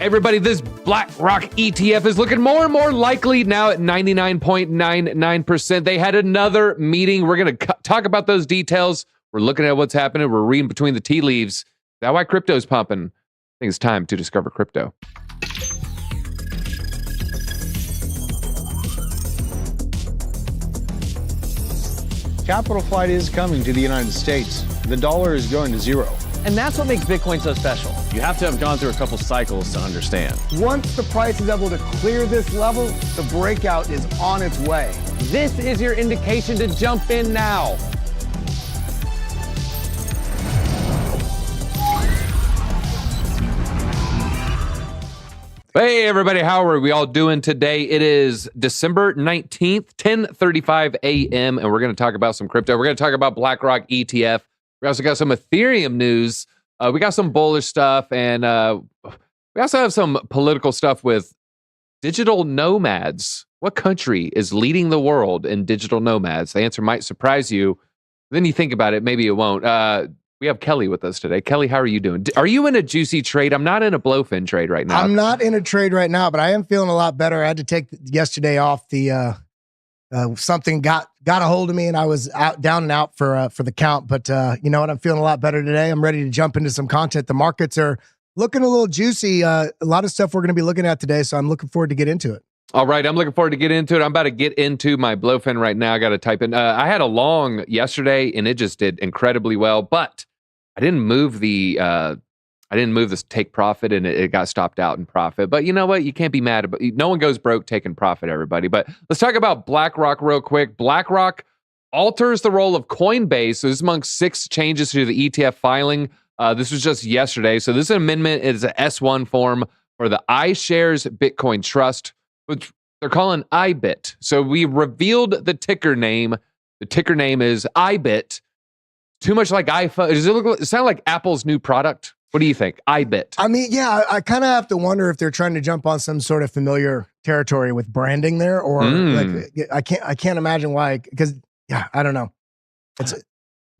Everybody, this BlackRock ETF is looking more and more likely now at 99.99%. They had another meeting. We're going to talk about those details. We're looking at what's happening. We're reading between the tea leaves. Is that why crypto's pumping? I think it's time to discover crypto. Capital flight is coming to the United States. The dollar is going to zero. And that's what makes Bitcoin so special. You have to have gone through a couple cycles to understand. Once the price is able to clear this level, the breakout is on its way. This is your indication to jump in now. Hey, everybody. How are we all doing today? It is December 19th, 10:35 a.m., and we're going to talk about some crypto. We're going to talk about BlackRock ETF. We also got some Ethereum news. We got some bullish stuff, and we also have some political stuff with digital nomads. What country is leading the world in digital nomads? The answer might surprise you. Then you think about it, maybe it won't. We have Kelly with us today. Kelly, how are you doing? Are you in a juicy trade? I'm not in a Blofin trade right now. I'm not in a trade right now, but I am feeling a lot better. I had to take yesterday off. Something got a hold of me, and I was down and out for the count. But you know what? I'm feeling a lot better today. I'm ready to jump into some content. The markets are looking a little juicy. A lot of stuff we're going to be looking at today, so I'm looking forward to get into it. All right, I'm looking forward to get into it. I'm about to get into my Blofin right now. I got to type in. I had a long yesterday, and it just did incredibly well. But I didn't move this take profit, and it got stopped out in profit. But you know what? You can't be mad about it. No one goes broke taking profit, everybody. But let's talk about BlackRock real quick. BlackRock alters the role of Coinbase. So this is among 6 changes to the ETF filing. This was just yesterday. So this amendment is an S1 form for the iShares Bitcoin Trust, which they're calling iBit. So we revealed the ticker name. The ticker name is iBit. Too much like iPhone. Does it sound like Apple's new product? What do you think? iBit. I mean, yeah, I kind of have to wonder if they're trying to jump on some sort of familiar territory with branding there, or like I can't imagine why. Because yeah, I don't know. It's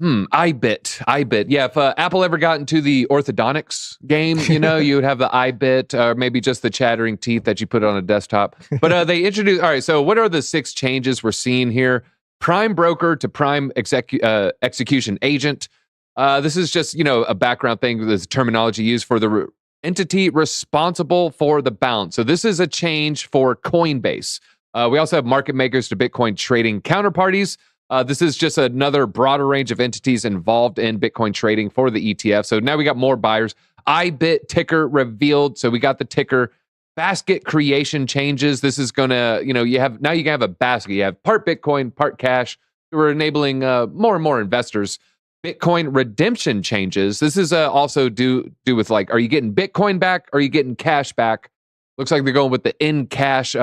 iBit. Yeah, if Apple ever got into the orthodontics game, you know, you would have the iBit, or maybe just the chattering teeth that you put on a desktop. But they introduced. All right, so what are the 6 changes we're seeing here? Prime broker to prime execution agent. This is just, you know, a background thing. This terminology used for the entity responsible for the balance. So this is a change for Coinbase. We also have market makers to Bitcoin trading counterparties. This is just another broader range of entities involved in Bitcoin trading for the ETF. So now we got more buyers. iBit ticker revealed. So we got the ticker. Basket creation changes. This is going to, you know, you can have a basket. You have part Bitcoin, part cash. We're enabling more and more investors. Bitcoin redemption changes. This is also do with, like, are you getting Bitcoin back? Or are you getting cash back? Looks like they're going with the in cash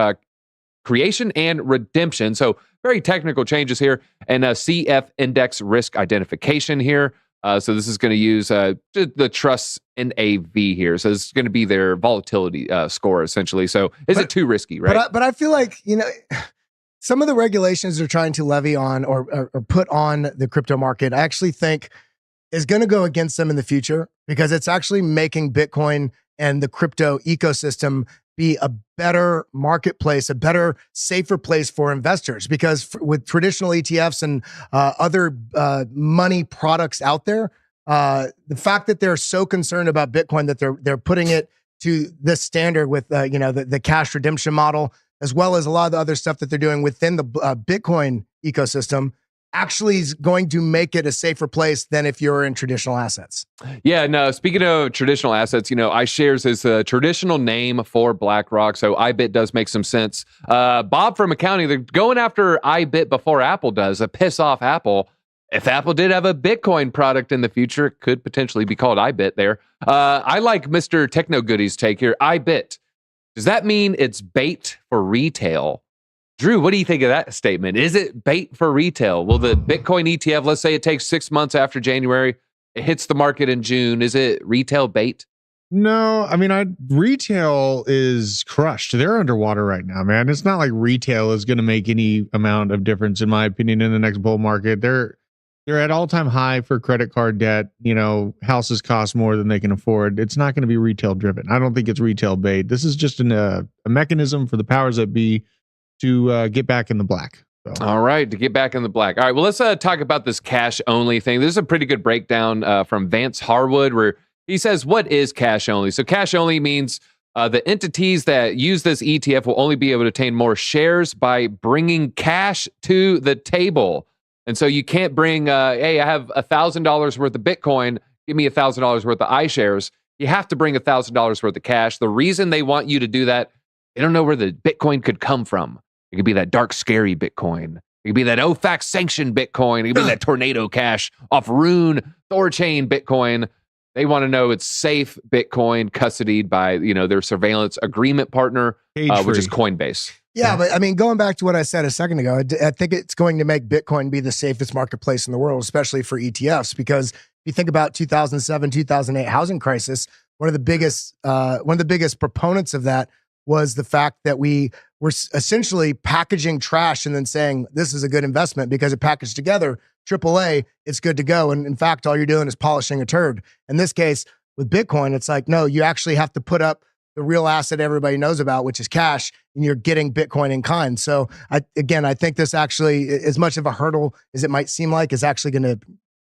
creation and redemption. So very technical changes here. And CF index risk identification here. So this is going to use the trust NAV here. So this is going to be their volatility score, essentially. So is it too risky, right? But I feel like, you know, some of the regulations they're trying to levy on or put on the crypto market, I actually think is going to go against them in the future, because it's actually making Bitcoin and the crypto ecosystem be a better marketplace, a better, safer place for investors. Because with traditional ETFs and other money products out there, the fact that they're so concerned about Bitcoin that they're putting it to this standard with the cash redemption model, as well as a lot of the other stuff that they're doing within the Bitcoin ecosystem, actually is going to make it a safer place than if you're in traditional assets. Yeah, no, speaking of traditional assets, you know, iShares is a traditional name for BlackRock, so iBit does make some sense. Bob from accounting, they're going after iBit before Apple does, to piss off Apple. If Apple did have a Bitcoin product in the future, it could potentially be called iBit there. I like Mr. Techno Goodies' take here. iBit. Does that mean it's bait for retail? Drew, what do you think of that statement? Is it bait for retail? Will the Bitcoin ETF, let's say it takes 6 months after January, it hits the market in June. Is it retail bait? No, I mean, retail is crushed. They're underwater right now, man. It's not like retail is going to make any amount of difference, in my opinion, in the next bull market. They're at all-time high for credit card debt. You know, houses cost more than they can afford. It's not going to be retail driven. I don't think it's retail bait. This is just a mechanism for the powers that be to get back in the black. So. All right, to get back in the black. All right, well, let's talk about this cash only thing. This is a pretty good breakdown from Vance Harwood, where he says, what is cash only? So cash only means the entities that use this ETF will only be able to obtain more shares by bringing cash to the table. And so you can't bring, hey, I have $1,000 worth of Bitcoin, give me $1,000 worth of iShares. You have to bring $1,000 worth of cash. The reason they want you to do that, they don't know where the Bitcoin could come from. It could be that dark, scary Bitcoin. It could be that OFAC sanctioned Bitcoin. It could be that tornado cash off Rune, Thorchain Bitcoin. They want to know it's safe Bitcoin custodied by, their surveillance agreement partner, which is Coinbase. Yeah, but I mean, going back to what I said a second ago, I think it's going to make Bitcoin be the safest marketplace in the world, especially for ETFs, because if you think about 2007, 2008 housing crisis, one of the biggest proponents of that was the fact that we were essentially packaging trash and then saying this is a good investment because it packaged together AAA, it's good to go. And in fact, all you're doing is polishing a turd. In this case, with Bitcoin, it's like, no, you actually have to put up the real asset everybody knows about, which is cash, and you're getting Bitcoin in kind. So I think this actually, as much of a hurdle as it might seem like, is actually going to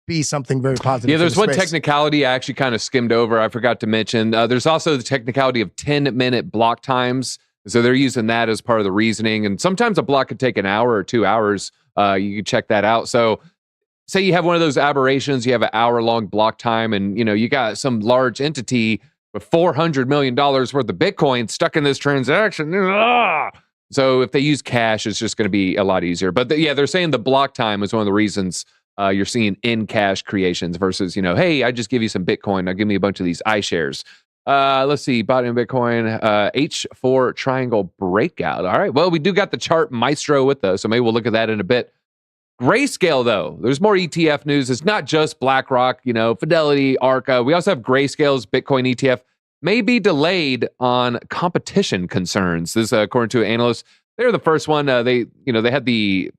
be something very positive. Yeah, there's one technicality I actually kind of skimmed over. I forgot to mention. There's also the technicality of 10-minute block times. So they're using that as part of the reasoning. And sometimes a block could take an hour or 2 hours. You can check that out. So say you have one of those aberrations, you have an hour-long block time, and you got some large entity with $400 million worth of Bitcoin stuck in this transaction. So if they use cash, it's just going to be a lot easier. But they're saying the block time is one of the reasons you're seeing in cash creations versus, hey, I just give you some Bitcoin. Now give me a bunch of these iShares. Let's see, bought in Bitcoin, H4 triangle breakout. All right. Well, we do got the chart maestro with us, so maybe we'll look at that in a bit. Grayscale, though, there's more ETF news. It's not just BlackRock, Fidelity, Arca. We also have Grayscale's Bitcoin ETF may be delayed on competition concerns. This, according to an analyst, they're the first one. They had the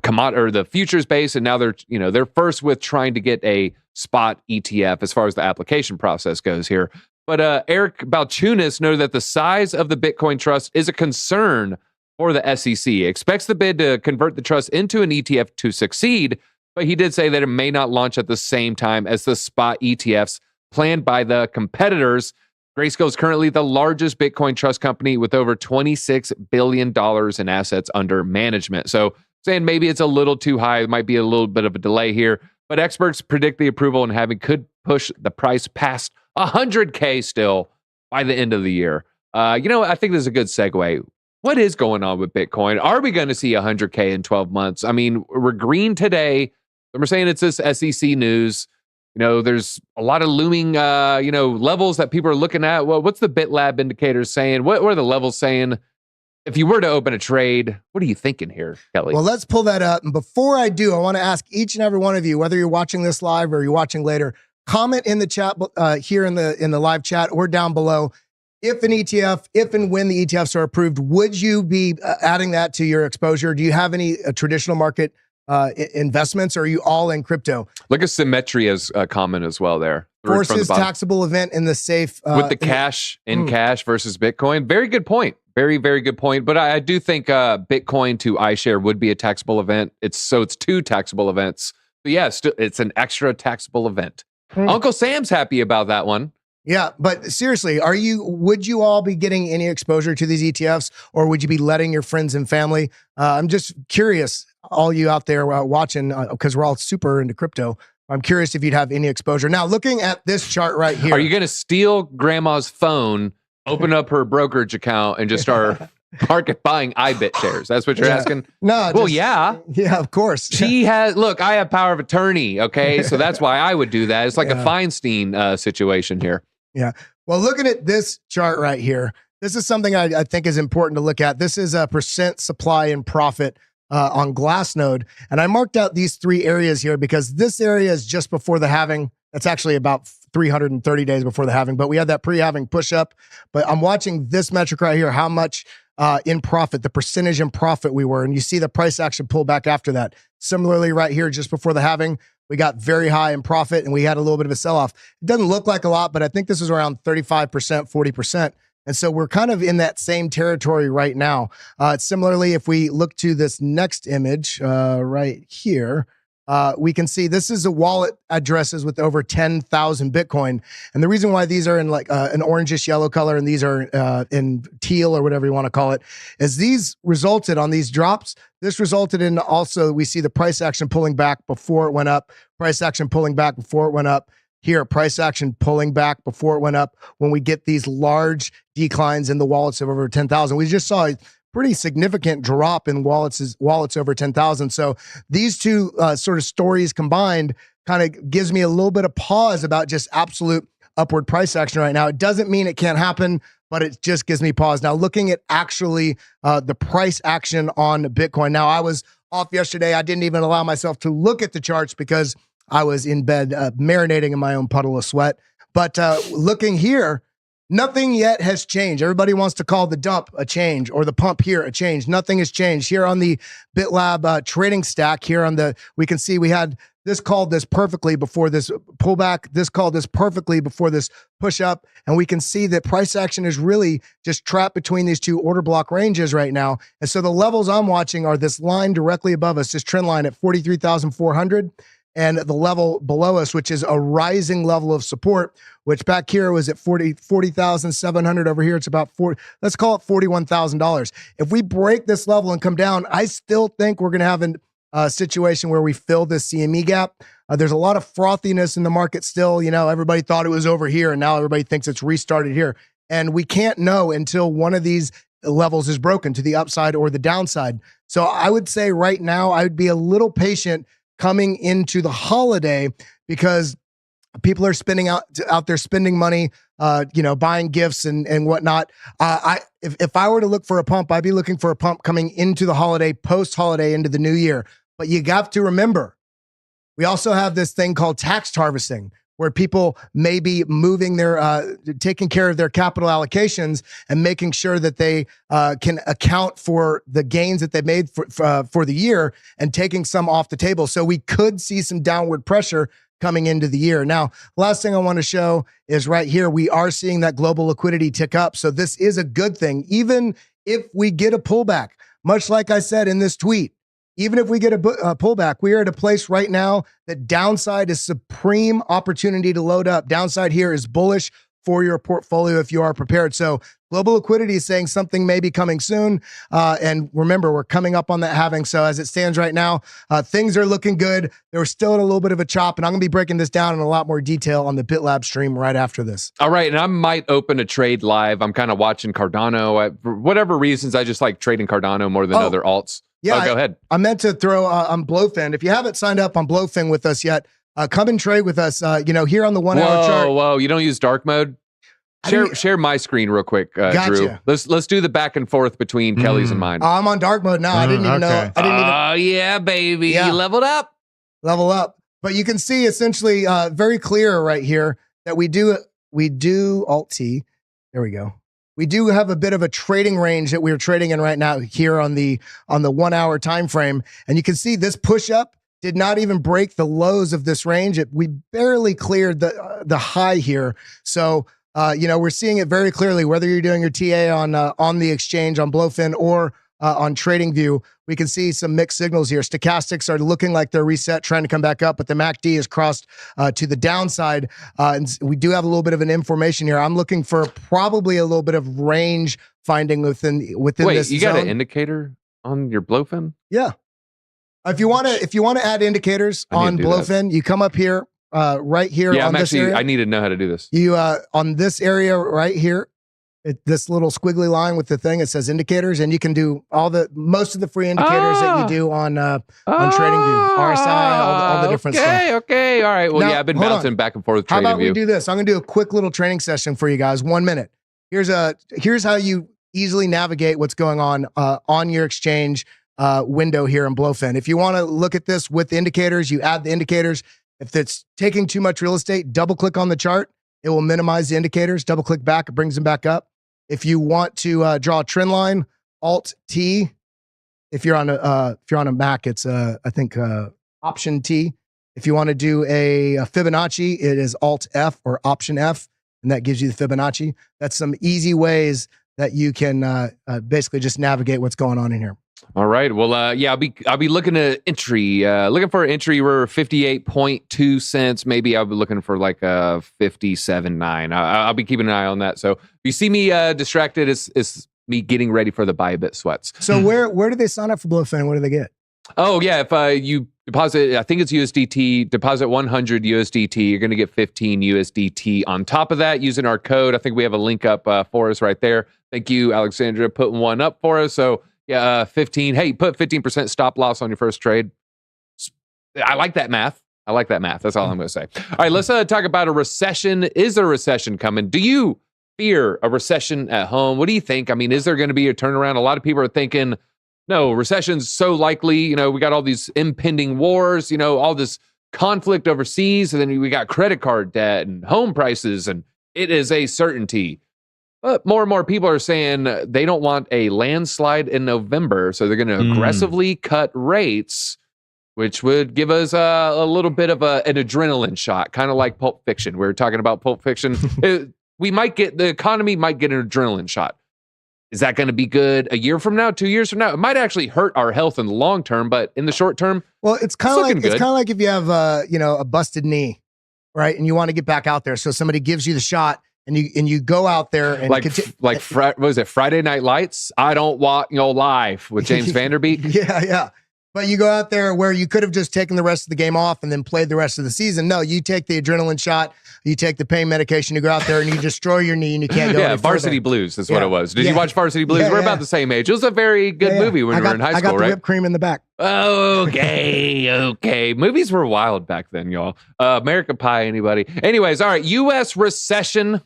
commodity or the futures base, and now they're first with trying to get a spot ETF as far as the application process goes here. But Eric Balchunas noted that the size of the Bitcoin trust is a concern for the SEC. Expects the bid to convert the trust into an ETF to succeed, but he did say that it may not launch at the same time as the spot ETFs planned by the competitors. Grayscale is currently the largest Bitcoin trust company with over $26 billion in assets under management. So saying maybe it's a little too high, it might be a little bit of a delay here, but experts predict the approval and having could push the price past 100K still by the end of the year. I think this is a good segue. What is going on with Bitcoin? Are we going to see 100K in 12 months? I mean, we're green today. We're saying it's this SEC news. There's a lot of looming, levels that people are looking at. Well, what's the BitLab indicators saying? What are the levels saying? If you were to open a trade, what are you thinking here, Kelly? Well, let's pull that up. And before I do, I want to ask each and every one of you, whether you're watching this live or you're watching later, comment in the chat here in the live chat or down below. If and when the ETFs are approved, would you be adding that to your exposure? Do you have any traditional market investments, or are you all in crypto? Look at Symmetria's comment as well there. Forces taxable event in the safe. With the cash in cash versus Bitcoin. Very good point. Very, very good point. But I do think Bitcoin to iShare would be a taxable event. It's two taxable events. But yeah, it's an extra taxable event. Uncle Sam's happy about that one. Yeah, but seriously, would you all be getting any exposure to these ETFs, or would you be letting your friends and family? I'm just curious, all you out there watching, because we're all super into crypto. I'm curious if you'd have any exposure. Now, looking at this chart right here. Are you going to steal grandma's phone, open up her brokerage account, and just start buying iBit shares? That's what you're asking? No. Well, yeah. Yeah, of course. I have power of attorney, okay? So that's why I would do that. It's like a Feinstein situation here. Yeah. Well, looking at this chart right here, this is something I think is important to look at. This is a percent supply and profit on Glassnode. And I marked out these three areas here because this area is just before the halving. That's actually about 330 days before the halving, but we had that pre-halving push up. But I'm watching this metric right here, how much in profit, the percentage in profit we were. And you see the price action pull back after that. Similarly, right here, just before the halving, We got very high in profit and we had a little bit of a sell-off. It doesn't look like a lot, but I think this is around 35%, 40%. And so we're kind of in that same territory right now. Similarly, if we look to this next image right here, we can see this is a wallet addresses with over 10,000 Bitcoin. And the reason why these are in like an orangish yellow color and these are in teal or whatever you want to call it, is these resulted on these drops. This resulted in also, we see the price action pulling back before it went up, price action pulling back before it went up. Here, price action pulling back before it went up when we get these large declines in the wallets of over 10,000. We just saw a pretty significant drop in wallets over 10,000. So these two sort of stories combined kind of gives me a little bit of pause about just absolute upward price action right now. It doesn't mean it can't happen, but it just gives me pause. Now, looking at actually the price action on Bitcoin. Now, I was off yesterday. I didn't even allow myself to look at the charts because I was in bed marinating in my own puddle of sweat. But looking here, nothing yet has changed. Everybody wants to call the dump a change or the pump here a change. Nothing has changed. Here on the BitLab trading stack, here on the, we can see we had this called this perfectly before this pullback. This called this perfectly before this push up. And we can see that price action is really just trapped between these two order block ranges right now. And so the levels I'm watching are this line directly above us, this trend line at 43,400. And the level below us, which is a rising level of support, which back here was at 40,700. Over here, it's about let's call it $41,000. If we break this level and come down, I still think we're going to have a situation where we fill this CME gap. There's a lot of frothiness in the market still. You know, everybody thought it was over here, and now everybody thinks it's restarted here. And we can't know until one of these levels is broken to the upside or the downside. So I would say right now, I would be a little patient coming into the holiday because people are spending out there spending money, buying gifts and whatnot. If I were to look for a pump, I'd be looking for a pump coming into the holiday, post-holiday into the new year. But you have to remember, we also have this thing called tax harvesting, where people may be moving their, taking care of their capital allocations and making sure that they can account for the gains that they made for the year and taking some off the table. So we could see some downward pressure coming into the year. Now, last thing I want to show is right here. We are seeing that global liquidity tick up. So this is a good thing. Even if we get a pullback, much like I said in this tweet, even if we get a pullback, we are at a place right now that downside is supreme opportunity to load up. Downside here is bullish for your portfolio if you are prepared. So global liquidity is saying something may be coming soon. And remember, we're coming up on that halving. So as it stands right now, things are looking good. They're still in a little bit of a chop, and I'm going to be breaking this down in a lot more detail on the BitLab stream right after this. All right, and I might open a trade live. I'm kind of watching Cardano. For whatever reasons, I just like trading Cardano more than other alts. Yeah, go ahead. I meant to throw on Blofin. If you haven't signed up on Blofin with us yet, come and trade with us. Here on the 1 hour chart. Whoa! You don't use dark mode? Share my screen real quick, gotcha. Drew. Let's do the back and forth between Kelly's and mine. I'm on dark mode now. I didn't even know. Oh yeah, baby! Yeah. You leveled up. Level up. But you can see essentially very clear right here that we do Alt T. There we go. We do have a bit of a trading range that we're trading in right now here on the 1 hour time frame. And you can see this push up did not even break the lows of this range. We barely cleared the high here. So, we're seeing it very clearly, whether you're doing your TA on the exchange, on Blofin, or on TradingView. We can see some mixed signals here. Stochastics are looking like they're reset, trying to come back up, but the MACD has crossed to the downside. And we do have a little bit of an information here. I'm looking for probably a little bit of range finding within Wait, this you zone. got an indicator on your Blofin? Yeah. If you want to add indicators on Blofin, you come up here, right here. Yeah, on this area. I need to know how to do this. You on this area right here. This little squiggly line with the thing, it says indicators, and you can do most of the free indicators that you do on TradingView, RSI, all the different stuff. Okay, all right. Well, now, I've been bouncing back and forth with TradingView. How about we do this? I'm going to do a quick little training session for you guys. 1 minute. Here's how you easily navigate what's going on your exchange window here in Blofin. If you want to look at this with indicators, you add the indicators. If it's taking too much real estate, double click on the chart. It will minimize the indicators. Double click back, it brings them back up. If you want to draw a trend line, Alt T. If you're on a Mac, it's I think Option T. If you want to do a Fibonacci, it is Alt F or Option F, and that gives you the Fibonacci. That's some easy ways that you can basically just navigate what's going on in here. All right. Well, yeah, I'll be looking at entry. Looking for an entry. We're 58.2 cents. Maybe I'll be looking for like a 57.9. I'll be keeping an eye on that. So if you see me distracted, it's me getting ready for the Bybit sweats. So where do they sign up for Blofin? What do they get? Oh yeah, if you deposit, I think it's USDT. Deposit 100 USDT. You're going to get 15 USDT on top of that using our code. I think we have a link up for us right there. Thank you, Alexandra, putting one up for us. So. Yeah, 15. Hey, put 15% stop loss on your first trade. I like that math. That's all I'm going to say. All right, let's talk about a recession. Is there a recession coming? Do you fear a recession at home? What do you think? I mean, is there going to be a turnaround? A lot of people are thinking, no, recession's so likely. You know, we got all these impending wars, you know, all this conflict overseas, and then we got credit card debt and home prices, and it is a certainty. But more and more people are saying they don't want a landslide in November, so they're going to aggressively cut rates, which would give us a little bit of an adrenaline shot, kind of like Pulp Fiction. We were talking about Pulp Fiction. The economy might get an adrenaline shot. Is that going to be good a year from now, 2 years from now? It might actually hurt our health in the long term, but in the short term, well, it's kind of like if you have a busted knee, right, and you want to get back out there, so somebody gives you the shot. And you go out there and what was it, Friday Night Lights? I don't want live with James Vanderbeek. Yeah. But you go out there where you could have just taken the rest of the game off and then played the rest of the season. No, you take the adrenaline shot, you take the pain medication, you go out there and you destroy your knee and you can't go. Yeah, Varsity Blues is what it was. Did you watch Varsity Blues? We're about the same age. It was a very good movie when we were in high school, I got the whipped cream in the back. Okay. Movies were wild back then, y'all. American Pie, anybody? Anyways, all right. U.S. recession.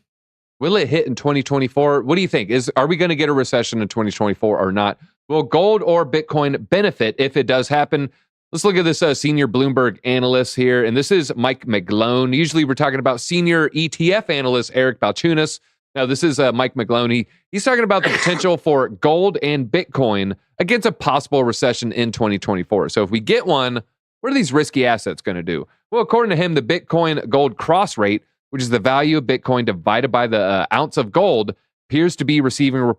Will it hit in 2024? What do you think? Are we going to get a recession in 2024 or not? Will gold or Bitcoin benefit if it does happen? Let's look at this senior Bloomberg analyst here, and this is Mike McGlone. Usually we're talking about senior ETF analyst Eric Balchunas. Now, this is Mike McGlone. He's talking about the potential for gold and Bitcoin against a possible recession in 2024. So if we get one, what are these risky assets going to do? Well, according to him, the Bitcoin gold cross rate, which is the value of Bitcoin divided by the ounce of gold, appears to be receiving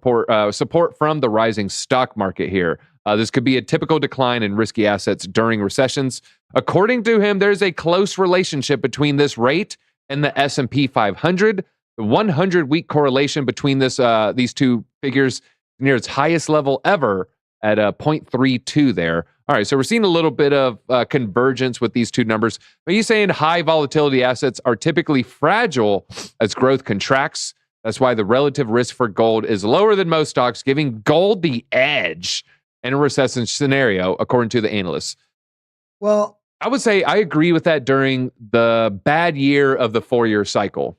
support from the rising stock market here. This could be a typical decline in risky assets during recessions. According to him, there's a close relationship between this rate and the S&P 500. The 100-week correlation between these two figures near its highest level ever at 0.32 there. All right, so we're seeing a little bit of convergence with these two numbers. Are you saying high volatility assets are typically fragile as growth contracts? That's why the relative risk for gold is lower than most stocks, giving gold the edge in a recession scenario, according to the analysts. Well, I would say I agree with that during the bad year of the 4-year cycle.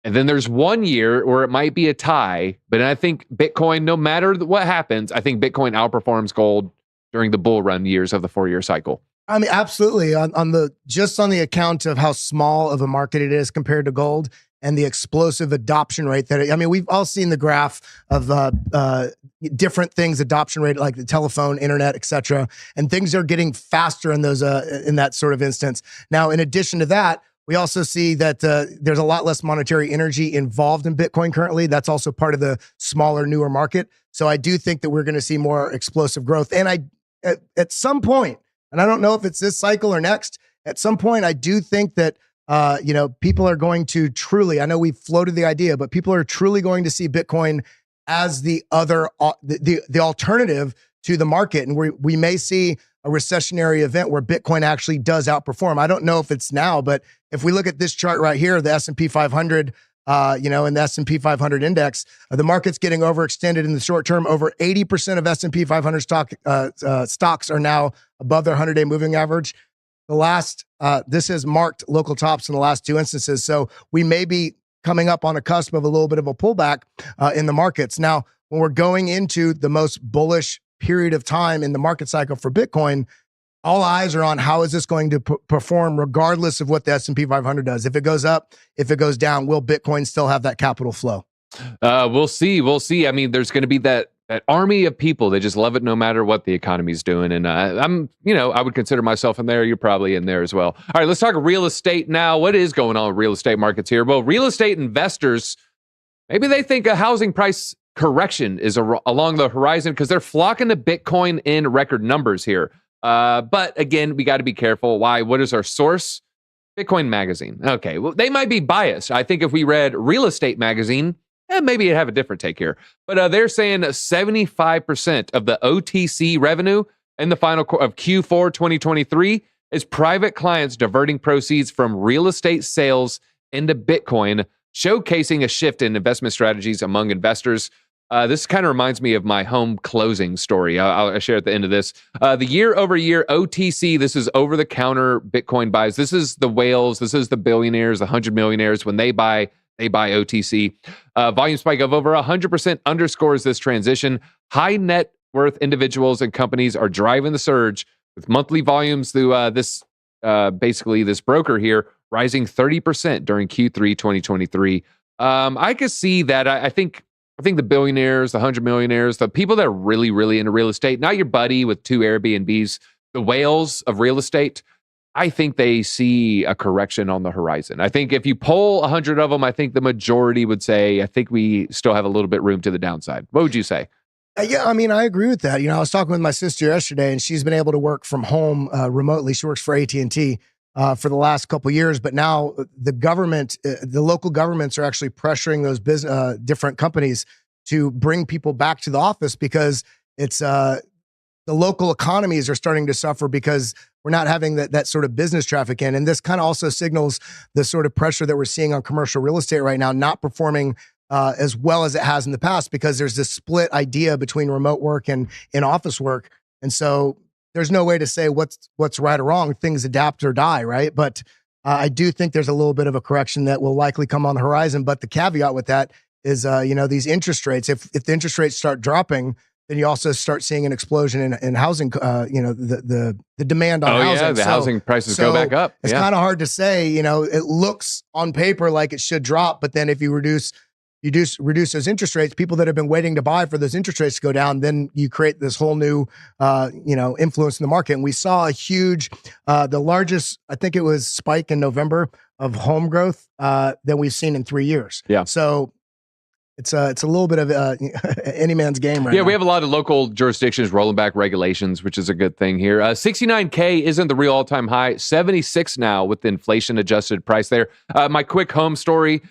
And then there's 1 year where it might be a tie, but I think Bitcoin, no matter what happens, I think Bitcoin outperforms gold during the bull run years of the 4-year cycle. I mean, absolutely. On the account of how small of a market it is compared to gold and the explosive adoption rate we've all seen the graph of different things, adoption rate, like the telephone, internet, etc. And things are getting faster in those in that sort of instance. Now, in addition to that, we also see that there's a lot less monetary energy involved in Bitcoin currently. That's also part of the smaller, newer market. So I do think that we're going to see more explosive growth. And at some point, and I don't know if it's this cycle or next, at some point, I do think that, people are going to truly, I know we've floated the idea, but people are truly going to see Bitcoin as the other, the alternative to the market. And we may see a recessionary event where Bitcoin actually does outperform. I don't know if it's now, but if we look at this chart right here, the S&P 500, in the S&P 500 index, the market's getting overextended in the short term. Over 80% of S&P 500 stocks are now above their 100-day moving average. This has marked local tops in the last two instances. So we may be coming up on a cusp of a little bit of a pullback in the markets. Now, when we're going into the most bullish period of time in the market cycle for Bitcoin, all eyes are on how is this going to perform regardless of what the S&P 500 does. If it goes up, if it goes down, will Bitcoin still have that capital flow? We'll see. I mean, there's going to be that that army of people. They just love it no matter what the economy's doing. And I'm, I would consider myself in there. You're probably in there as well. All right, let's talk real estate now. What is going on with real estate markets here? Well, real estate investors, maybe they think a housing price correction is along the horizon because they're flocking to Bitcoin in record numbers here. But again, we got to be careful. Why? What is our source? Bitcoin Magazine. Okay, well, they might be biased. I think if we read Real Estate Magazine, maybe you'd have a different take here. But they're saying 75% of the OTC revenue in the final of Q4 2023 is private clients diverting proceeds from real estate sales into Bitcoin, showcasing a shift in investment strategies among investors. This kind of reminds me of my home closing story. I'll share at the end of this. The year-over-year OTC, this is over-the-counter Bitcoin buys. This is the whales. This is the billionaires, the 100 millionaires. When they buy OTC. Volume spike of over 100% underscores this transition. High net worth individuals and companies are driving the surge with monthly volumes through this broker here rising 30% during Q3 2023. I could see that. I think the billionaires, the 100 millionaires, the people that are really, really into real estate, not your buddy with 2 Airbnbs, the whales of real estate, I think they see a correction on the horizon. I think if you poll 100 of them, I think the majority would say, I think we still have a little bit room to the downside. What would you say? Yeah, I mean, I agree with that. I was talking with my sister yesterday, and she's been able to work from home remotely. She works for AT&T for the last couple of years, but now the government, the local governments are actually pressuring those different companies to bring people back to the office because it's the local economies are starting to suffer because we're not having that sort of business traffic in. And this kind of also signals the sort of pressure that we're seeing on commercial real estate right now, not performing as well as it has in the past because there's this split idea between remote work and in-office work. And so there's no way to say what's right or wrong. Things adapt or die, right? But I do think there's a little bit of a correction that will likely come on the horizon. But the caveat with that is, these interest rates, if the interest rates start dropping, then you also start seeing an explosion in housing, the demand on housing. Yeah, the housing prices go back up. It's kind of hard to say, it looks on paper like it should drop, but then if you reduce those interest rates, people that have been waiting to buy for those interest rates to go down, then you create this whole new, influence in the market. And we saw a huge, the largest, I think it was spike in November of home growth than we've seen in 3 years. Yeah. So it's a little bit of any man's game right now. Yeah, we have a lot of local jurisdictions rolling back regulations, which is a good thing here. 69K isn't the real all-time high. 76 now with the inflation-adjusted price there. My quick home story,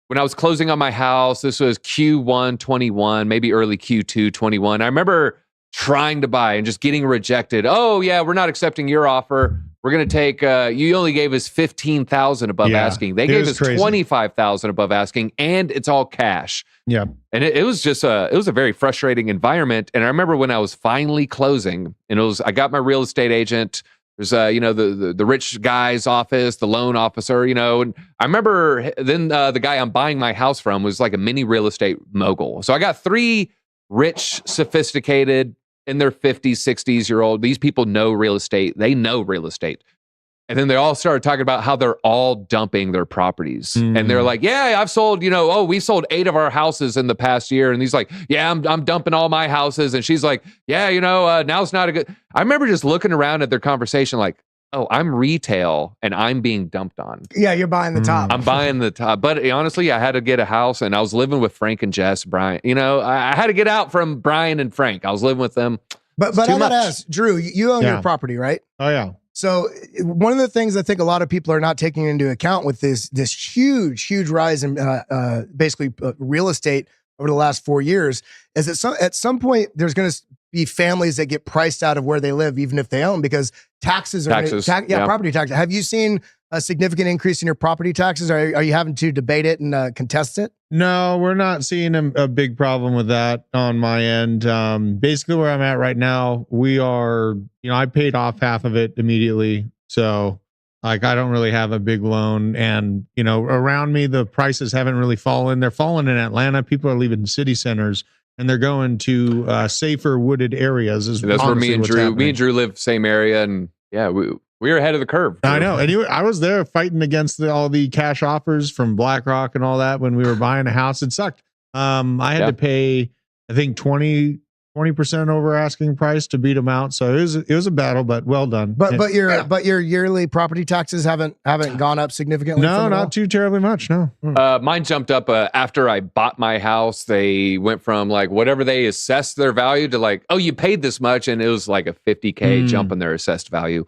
when I was closing on my house, this was Q1 21, maybe early Q2 21. I remember trying to buy and just getting rejected. Oh, yeah, we're not accepting your offer. We're going to take, you only gave us $15,000 above asking. They gave us $25,000 above asking, and it's all cash. Yeah. And it was just it was a very frustrating environment. And I remember when I was finally closing, and I got my real estate agent. There's, the rich guy's office, the loan officer, and I remember then the guy I'm buying my house from was like a mini real estate mogul. So I got 3 rich, sophisticated, in their 50s, 60s-year-old. These people know real estate. They know real estate. And then they all started talking about how they're all dumping their properties. And they're like, yeah, I've sold, we sold 8 of our houses in the past year. And he's like, yeah, I'm dumping all my houses. And she's like, yeah, now's not a good. I remember just looking around at their conversation like, oh, I'm retail and I'm being dumped on. Yeah, you're buying the top. I'm buying the top. But honestly, I had to get a house and I was living with Frank and Jess, Brian. I had to get out from Brian and Frank. I was living with them. But I gotta ask, Drew, you own your property, right? Oh, yeah. So one of the things I think a lot of people are not taking into account with this huge rise in basically real estate over the last 4 years is that at some point there's going to be families that get priced out of where they live, even if they own, because taxes are property taxes. Have you seen a significant increase in your property taxes? Are you having to debate it and contest it? No, we're not seeing a big problem with that on my end. Basically where I'm at right now, we are, I paid off half of it immediately. So like, I don't really have a big loan, and, around me, the prices haven't really fallen. They're falling in Atlanta. People are leaving city centers and they're going to safer wooded areas. That's where me and Drew live, same area. And yeah, we were ahead of the curve. I know. And I was there fighting against all the cash offers from BlackRock and all that when we were buying a house. It sucked. I had to pay I think 20% over asking price to beat them out. So it was a battle, but well done. But your yearly property taxes haven't gone up significantly. No, not too terribly much. No. Mine jumped up after I bought my house. They went from like whatever they assessed their value to like, oh, you paid this much, and it was like a 50K jump in their assessed value.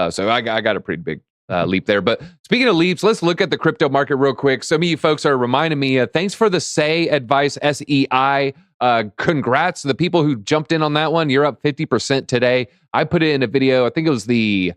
So I got a pretty big leap there. But speaking of leaps, let's look at the crypto market real quick. Some of you folks are reminding me, thanks for the SEI advice, SEI. Congrats to the people who jumped in on that one. You're up 50% today. I put it in a video. I think it was the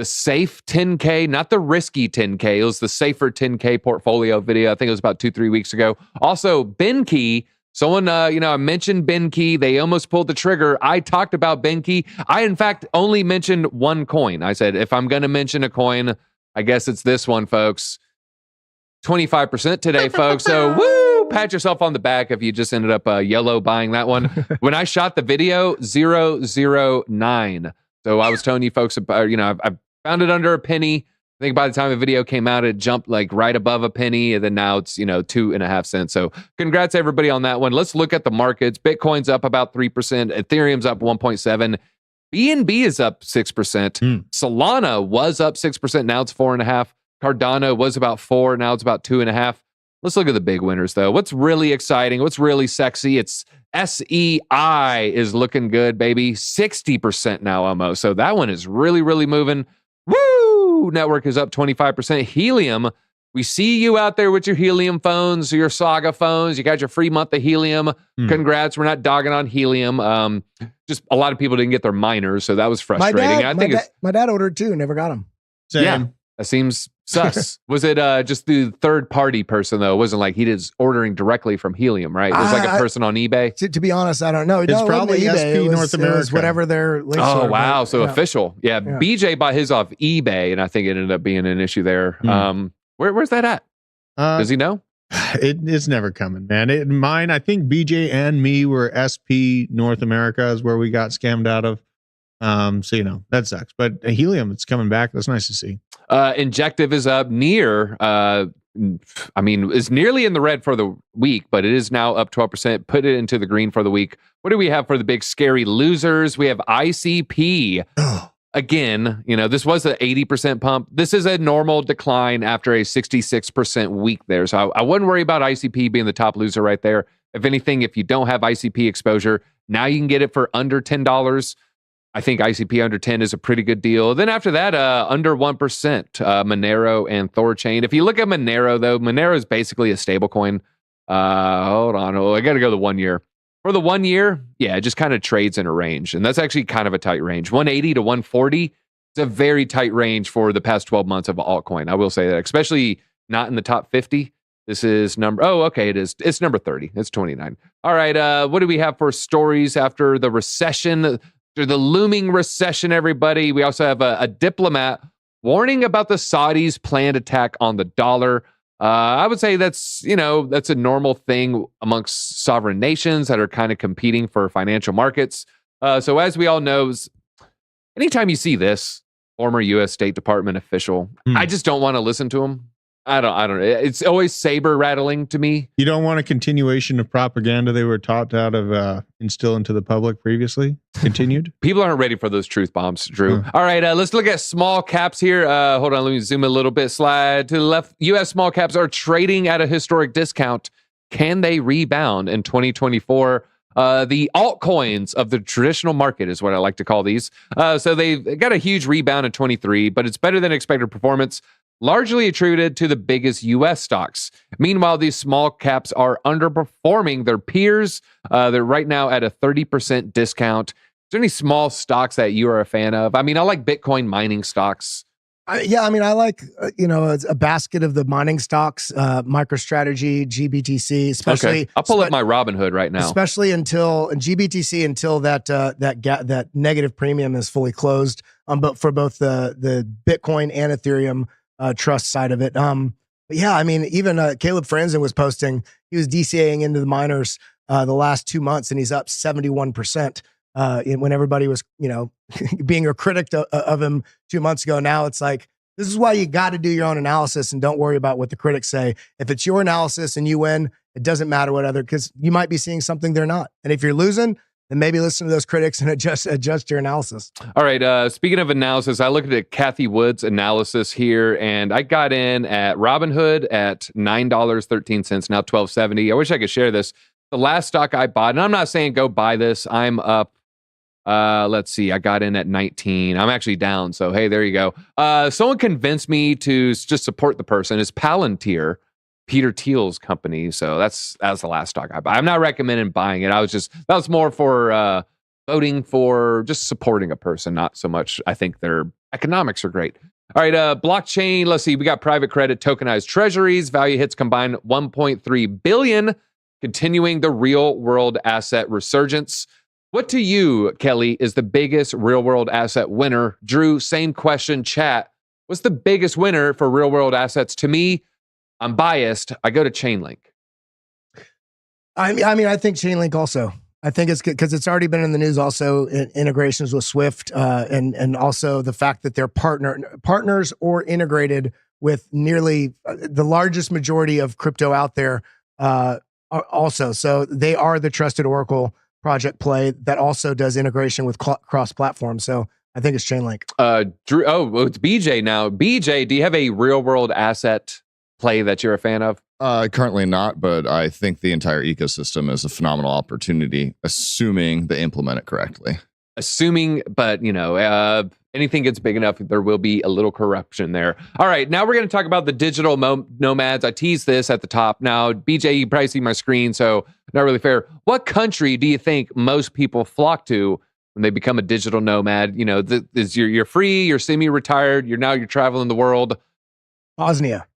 safe 10K, not the risky 10K. It was the safer 10K portfolio video. I think it was about 2-3 weeks ago. Also, BenKey. Someone, I mentioned BenKey. They almost pulled the trigger. I talked about BenKey. I, in fact, only mentioned one coin. I said, if I'm going to mention a coin, I guess it's this one, folks. 25% today, folks. So, woo! Pat yourself on the back if you just ended up yellow buying that one. When I shot the video, 009. So I was telling you folks about, I found it under a penny. I think by the time the video came out, it jumped like right above a penny, and then now it's 2.5 cents. So congrats everybody on that one. Let's look at the markets. Bitcoin's up about 3%. Ethereum's up 1.7. BNB is up 6%. Solana was up 6%. Now it's 4.5. Cardano was about 4. Now it's about 2.5. Let's look at the big winners though. What's really exciting? What's really sexy? It's SEI is looking good, baby. 60% now almost. So that one is really, really moving. Woo! Network is up 25%. Helium, we see you out there with your Helium phones, your Saga phones. You got your free month of Helium. Congrats. We're not dogging on Helium. Just a lot of people didn't get their miners, so that was frustrating. My dad ordered too, never got them. Same. Yeah, that seems sus. Was it just the third party person though? It wasn't like he is ordering directly from Helium, right? It was like a person on eBay. To be honest, I don't know. It's probably eBay. North America. It was whatever their links Oh were, wow, but, so official. Yeah, BJ bought his off eBay, and I think it ended up being an issue there. Where's that at? Does he know? It's never coming, man. Mine, I think BJ and me were SP North America is where we got scammed out of. So that sucks. But Helium, it's coming back. That's nice to see. Injective is up near. Is nearly in the red for the week, but it is now up 12%. Put it into the green for the week. What do we have for the big scary losers? We have ICP. Again, this was an 80% pump. This is a normal decline after a 66% week there. So I wouldn't worry about ICP being the top loser right there. If anything, if you don't have ICP exposure, now you can get it for under $10. I think ICP under 10 is a pretty good deal. Then after that, under 1%, Monero and Thorchain. If you look at Monero, though, Monero is basically a stable coin. Hold on. I got to go the 1 year. For the 1 year, yeah, it just kind of trades in a range. And that's actually kind of a tight range. 180 to 140 is a very tight range for the past 12 months of altcoin. I will say that, especially not in the top 50. This is it is. It's number 30. It's 29. All right, what do we have for stories after the recession? Through the looming recession, everybody. We also have a diplomat warning about the Saudis' planned attack on the dollar. I would say that's a normal thing amongst sovereign nations that are kind of competing for financial markets. So as we all know, anytime you see this former U.S. State Department official, I just don't want to listen to him. I don't. It's always saber rattling to me. You don't want a continuation of propaganda they were taught how to instill into the public previously. Continued. People aren't ready for those truth bombs, Drew. All right, let's look at small caps here. Hold on, let me zoom a little bit. Slide to the left. U.S. small caps are trading at a historic discount. Can they rebound in 2024? The altcoins of the traditional market is what I like to call these. So they've got a huge rebound in 23, but it's better than expected performance, largely attributed to the biggest U.S. stocks. Meanwhile, these small caps are underperforming their peers. They're right now at a 30% discount. Is there any small stocks that you are a fan of? I like Bitcoin mining stocks. I like, a basket of the mining stocks, MicroStrategy, GBTC, especially. Okay. I'll pull up my Robinhood right now. Especially until that negative premium is fully closed. But for both the Bitcoin and Ethereum trust side of it. Even Caleb Franzen was posting, he was DCAing into the miners the last 2 months, and he's up 71%. When everybody was, being a critic of him 2 months ago. Now it's like, this is why you got to do your own analysis and don't worry about what the critics say. If it's your analysis and you win, It doesn't matter what other, because you might be seeing something they're not. And if you're losing, then maybe listen to those critics and adjust your analysis. All right. Speaking of analysis, I looked at Kathy Wood's analysis here, and I got in at Robinhood at $9.13, now $12.70. I wish I could share this. The last stock I bought, and I'm not saying go buy this. I'm up. Let's see. I got in at 19. I'm actually down. So, hey, there you go. Someone convinced me to just support the person. It's Palantir, Peter Thiel's company. So that's the last stock I bought. I'm not recommending buying it. That was more for voting for, just supporting a person, not so much. I think their economics are great. All right. Blockchain. Let's see. We got private credit, tokenized treasuries. Value hits combined 1.3 billion, continuing the real world asset resurgence. What to you, Kelly, is the biggest real world asset winner? Drew, same question, chat. What's the biggest winner for real world assets? To me, I'm biased. I go to Chainlink. I mean, I think Chainlink also. I think it's good because it's already been in the news. Also, integrations with Swift, and also the fact that they're partners or integrated with nearly the largest majority of crypto out there. Also, so they are the trusted Oracle project play that also does integration with cross-platform. So I think it's Chainlink. Drew, it's BJ now. BJ, do you have a real-world asset play that you're a fan of? Currently not, but I think the entire ecosystem is a phenomenal opportunity, assuming they implement it correctly. But anything gets big enough, there will be a little corruption there. All right, now we're going to talk about the digital nomads. I teased this at the top. Now, BJ, you probably see my screen, so not really fair. What country do you think most people flock to when they become a digital nomad? You know, you're free, you're semi-retired, you're traveling the world. Bosnia.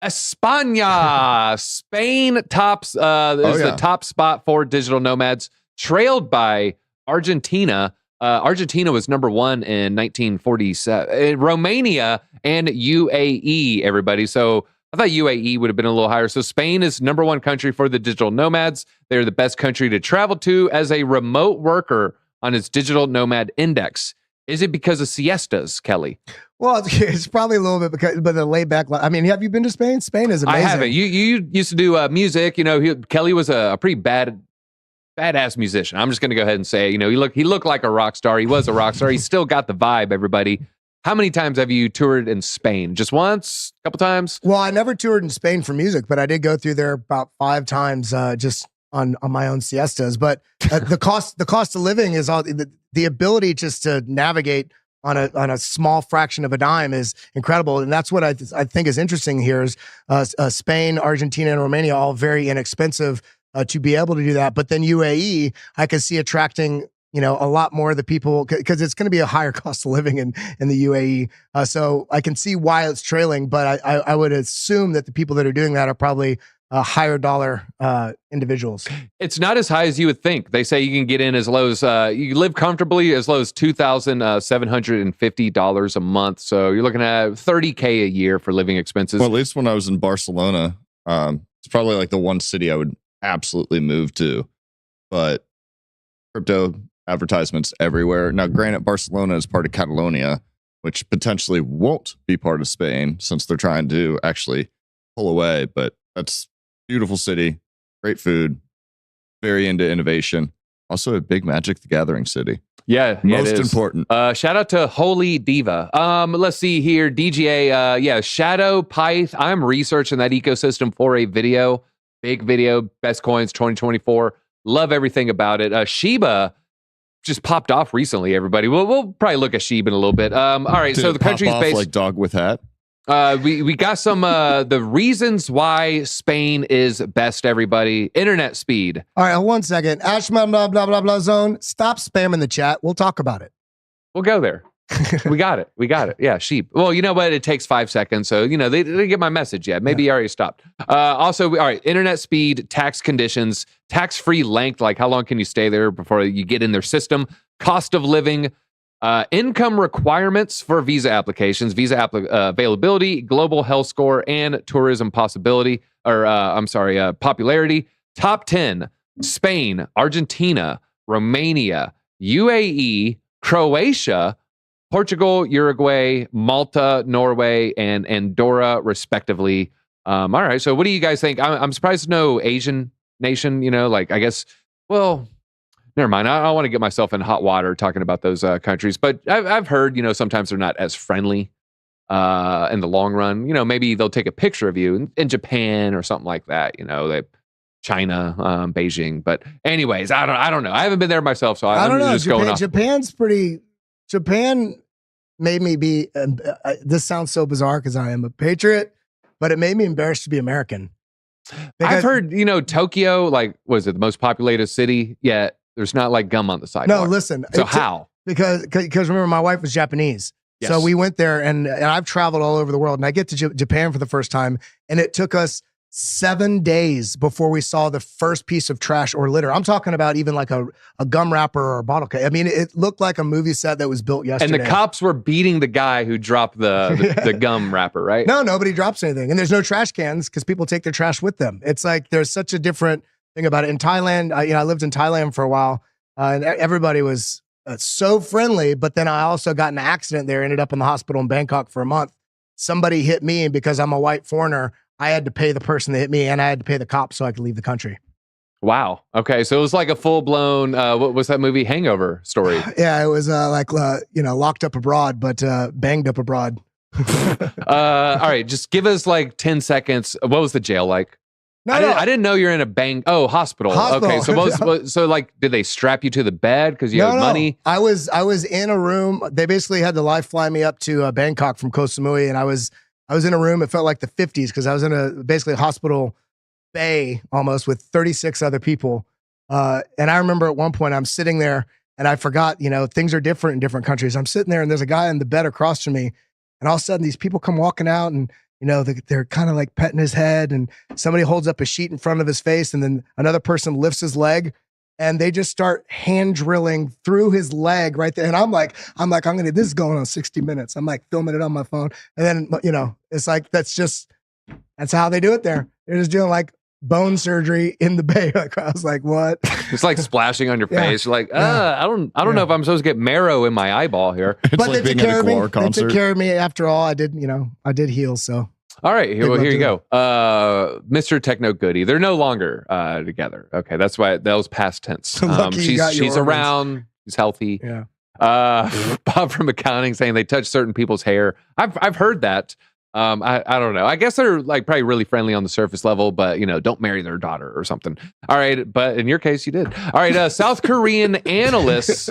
España. Spain tops the top spot for digital nomads, trailed by Argentina. Argentina was number one in 1947. Romania and UAE, everybody. So I thought UAE would have been a little higher. So Spain is number one country for the digital nomads. They're the best country to travel to as a remote worker on its digital nomad index. Is it because of siestas, Kelly? Well, it's probably a little bit because, but the laid back. I mean, have you been to Spain? Spain is amazing. I haven't. You used to do music. You know, Kelly was a pretty badass musician. I'm just going to go ahead and say, he looked like a rock star. He was a rock star. He still got the vibe, everybody. How many times have you toured in Spain? Just once? A couple times? Well, I never toured in Spain for music, but I did go through there about 5 times just on my own siestas. But the cost of living is all the ability just to navigate on a small fraction of a dime is incredible. And that's what I think is interesting here is Spain, Argentina, and Romania, all very inexpensive to be able to do that. But then UAE, I can see attracting, a lot more of the people because it's going to be a higher cost of living in the UAE. So I can see why it's trailing, but I would assume that the people that are doing that are probably higher dollar individuals. It's not as high as you would think. They say you can get in as low as you live comfortably as low as $2,750 a month. So you're looking at $30K a year for living expenses. Well, at least when I was in Barcelona, it's probably like the one city I would absolutely move to. But crypto advertisements everywhere. Now, granted, Barcelona is part of Catalonia, which potentially won't be part of Spain since they're trying to actually pull away. But that's beautiful city, great food, very into innovation. Also a big Magic the Gathering city. Yeah, most important. Shout out to Holy Diva. Let's see here, DGA. Shadow Pyth. I'm researching that ecosystem for a video, big video, best coins 2024. Love everything about it. Shiba just popped off recently. Everybody, we'll probably look at Shiba in a little bit. All right, so the country's based like dog with hat. We got some the reasons why Spain is best, everybody. Internet speed. All right, 1 second. Ashman blah blah blah blah zone. Stop spamming the chat. We'll talk about it. We'll go there. We got it. Yeah, sheep. Well, you know what? It takes 5 seconds, so they didn't get my message yet. Maybe you already stopped. Also, all right, internet speed, tax conditions, tax-free length, like how long can you stay there before you get in their system, cost of living, income requirements for visa applications, availability, global health score, and tourism popularity. Top 10, Spain, Argentina, Romania, UAE, Croatia, Portugal, Uruguay, Malta, Norway, and Andorra, respectively. All right. So what do you guys think? I'm surprised no Asian nation, like I guess, well, never mind. I don't want to get myself in hot water talking about those countries, but I've heard, sometimes they're not as friendly in the long run. Maybe they'll take a picture of you in Japan or something like that. China, Beijing. But anyways, I don't know. I haven't been there myself, so I don't know. Just going off. Japan made me be. This sounds so bizarre because I am a patriot, but it made me embarrassed to be American. I've heard, Tokyo, like, was it the most populated city? Yet there's not like gum on the sidewalk. No, listen. So how? Because remember, my wife was Japanese. Yes. So we went there, and I've traveled all over the world, and I get to Japan for the first time, and it took us 7 days before we saw the first piece of trash or litter. I'm talking about even like a gum wrapper or a bottle cap. I mean, it looked like a movie set that was built yesterday. And the cops were beating the guy who dropped the gum wrapper, right? No, nobody drops anything. And there's no trash cans because people take their trash with them. It's like there's such a different thing about it. In Thailand, I lived in Thailand for a while, and everybody was so friendly, but then I also got in an accident there, ended up in the hospital in Bangkok for a month. Somebody hit me, and because I'm a white foreigner, I had to pay the person that hit me, and I had to pay the cops so I could leave the country. Wow. Okay, so it was like a full-blown, what was that movie, Hangover story? Yeah, it was locked up abroad, but banged up abroad. All right, just give us like 10 seconds. What was the jail like? I didn't know you're in a hospital. Okay, so like, did they strap you to the bed because you had money? I was in a room. They basically had to live fly me up to Bangkok from Koh Samui, and I was in a room. It felt like the 50s because I was in basically a hospital bay almost with 36 other people. And I remember at one point I'm sitting there and I forgot, things are different in different countries. I'm sitting there and there's a guy in the bed across from me, and all of a sudden these people come walking out, and they're kind of like petting his head, and somebody holds up a sheet in front of his face, and then another person lifts his leg, and they just start hand drilling through his leg right there. And I'm like, this is going on 60 Minutes. I'm like filming it on my phone. And then, it's like, that's how they do it there. They're just doing like bone surgery in the bay. Like, I was like, what? It's like splashing on your face. You're like, I don't know if I'm supposed to get marrow in my eyeball here. It's but like being at a Guar concert. They took care of me. After all, I did heal. So. All right, here you go. Mr. Techno Goody. They're no longer together. Okay, that's why that was past tense. She's around. She's healthy. Yeah. Bob from accounting saying they touch certain people's hair. I've heard that. I don't know. I guess they're like probably really friendly on the surface level, but don't marry their daughter or something. All right, but in your case, you did. All right, South Korean analysts.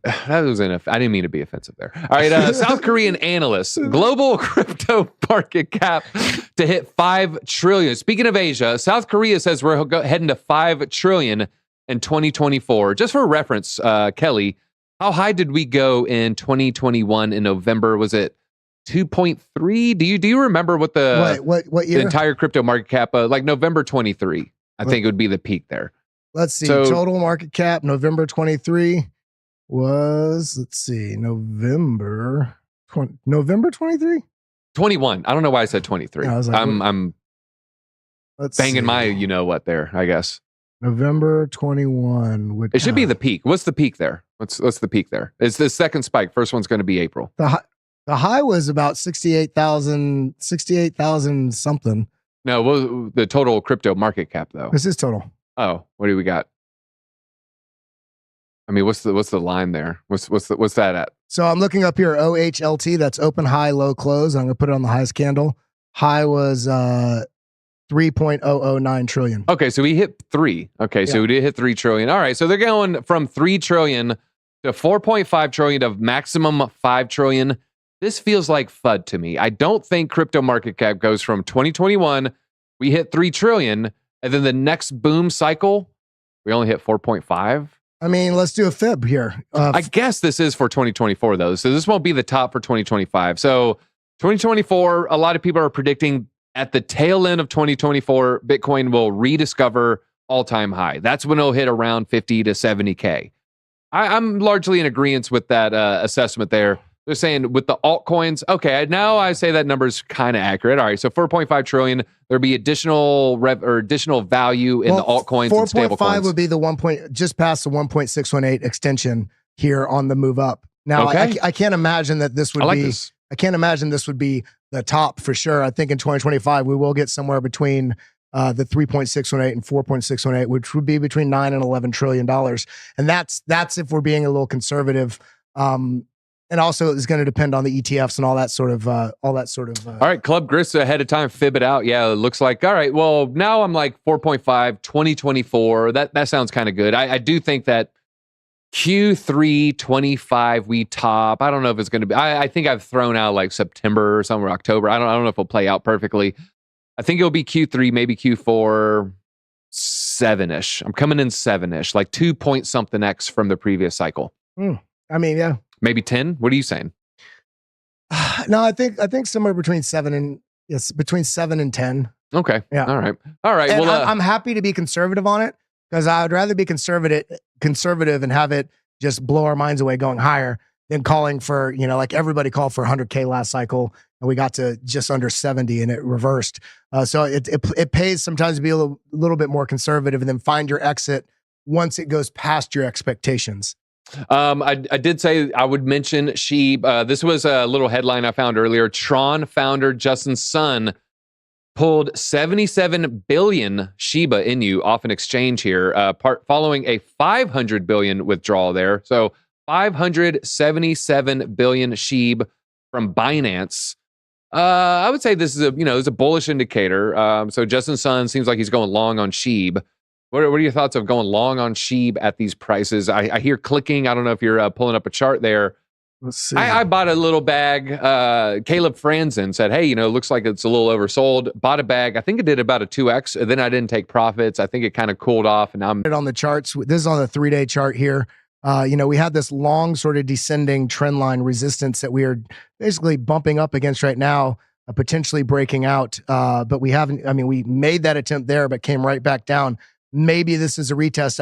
I didn't mean to be offensive there. All right, South Korean analysts, global crypto market cap to hit 5 trillion. Speaking of Asia, South Korea says we're heading to 5 trillion in 2024. Just for reference, Kelly, how high did we go in 2021 in November? Was it 2.3? Do you remember what the what year? The entire crypto market cap, like November 23? I think it would be the peak there. Let's see. Total market cap November 23 was, November 23? 21. I don't know why I said 23. I was like, I'm banging my there, I guess. November 21. It should be the peak. What's the peak there? What's the peak there? It's the second spike. First one's going to be April. The high was about 68,000 something. No, well, the total crypto market cap though. This is total. Oh, what do we got? I mean, what's the line there? What's that at? So I'm looking up here, OHLT. That's open, high, low, close. I'm gonna put it on the highest candle. High was 3.009 trillion. Okay, so we hit 3. Okay, so we did hit 3 trillion. All right, so they're going from 3 trillion to 4.5 trillion to maximum 5 trillion. This feels like FUD to me. I don't think crypto market cap goes from 2021, we hit 3 trillion, and then the next boom cycle, we only hit 4.5. I mean, let's do a fib here. I guess this is for 2024, though. So this won't be the top for 2025. So 2024, a lot of people are predicting at the tail end of 2024, Bitcoin will rediscover all-time high. That's when it'll hit around 50 to 70K. I'm largely in agreement with that assessment there. They're saying with the altcoins, okay, now I say that number's kind of accurate. All right, so 4.5 trillion, there'll be additional value in the altcoins and stable coins. 4.5 would be the just past the 1.618 extension here on the move up. Now, I can't imagine that this would be. I can't imagine this would be the top for sure. I think in 2025 we will get somewhere between the 3.618 and 4.618, which would be between $9 and $11 trillion. And that's if we're being a little conservative. And also it's going to depend on the ETFs and all that sort of. All right, Club Grist ahead of time, fib it out. Yeah, it looks like, all right, well, now I'm like 4.5, 2024. That sounds kind of good. I do think that Q3 25 we top. I don't know if it's going to be. I think I've thrown out like September or somewhere, October. I don't know if it'll play out perfectly. I think it'll be Q3, maybe Q4, 7-ish. I'm coming in 7-ish, like 2 point something X from the previous cycle. I mean, yeah. Maybe 10. What are you saying? No, I think somewhere between 7 and 10. Okay. Yeah. All right. And well, I'm happy to be conservative on it because I would rather be conservative and have it just blow our minds away going higher than calling for, like everybody called for 100K last cycle and we got to just under 70 and it reversed. So it pays sometimes to be a little bit more conservative and then find your exit once it goes past your expectations. I did say I would mention SHIB. This was a little headline I found earlier. Tron founder Justin Sun pulled 77 billion Shiba Inu off an exchange here, following a 500 billion withdrawal there. So 577 billion SHIB from Binance. I would say this is a bullish indicator. So Justin Sun seems like he's going long on SHIB. What are your thoughts of going long on SHIB at these prices? I hear clicking. I don't know if you're pulling up a chart there. Let's see. I bought a little bag. Caleb Franzen said, hey, looks like it's a little oversold. Bought a bag. I think it did about a 2X. Then I didn't take profits. I think it kind of cooled off. And I'm on the charts. This is on the 3-day chart here. We had this long sort of descending trend line resistance that we are basically bumping up against right now, potentially breaking out. But we haven't, we made that attempt there, but came right back down. Maybe this is a retest.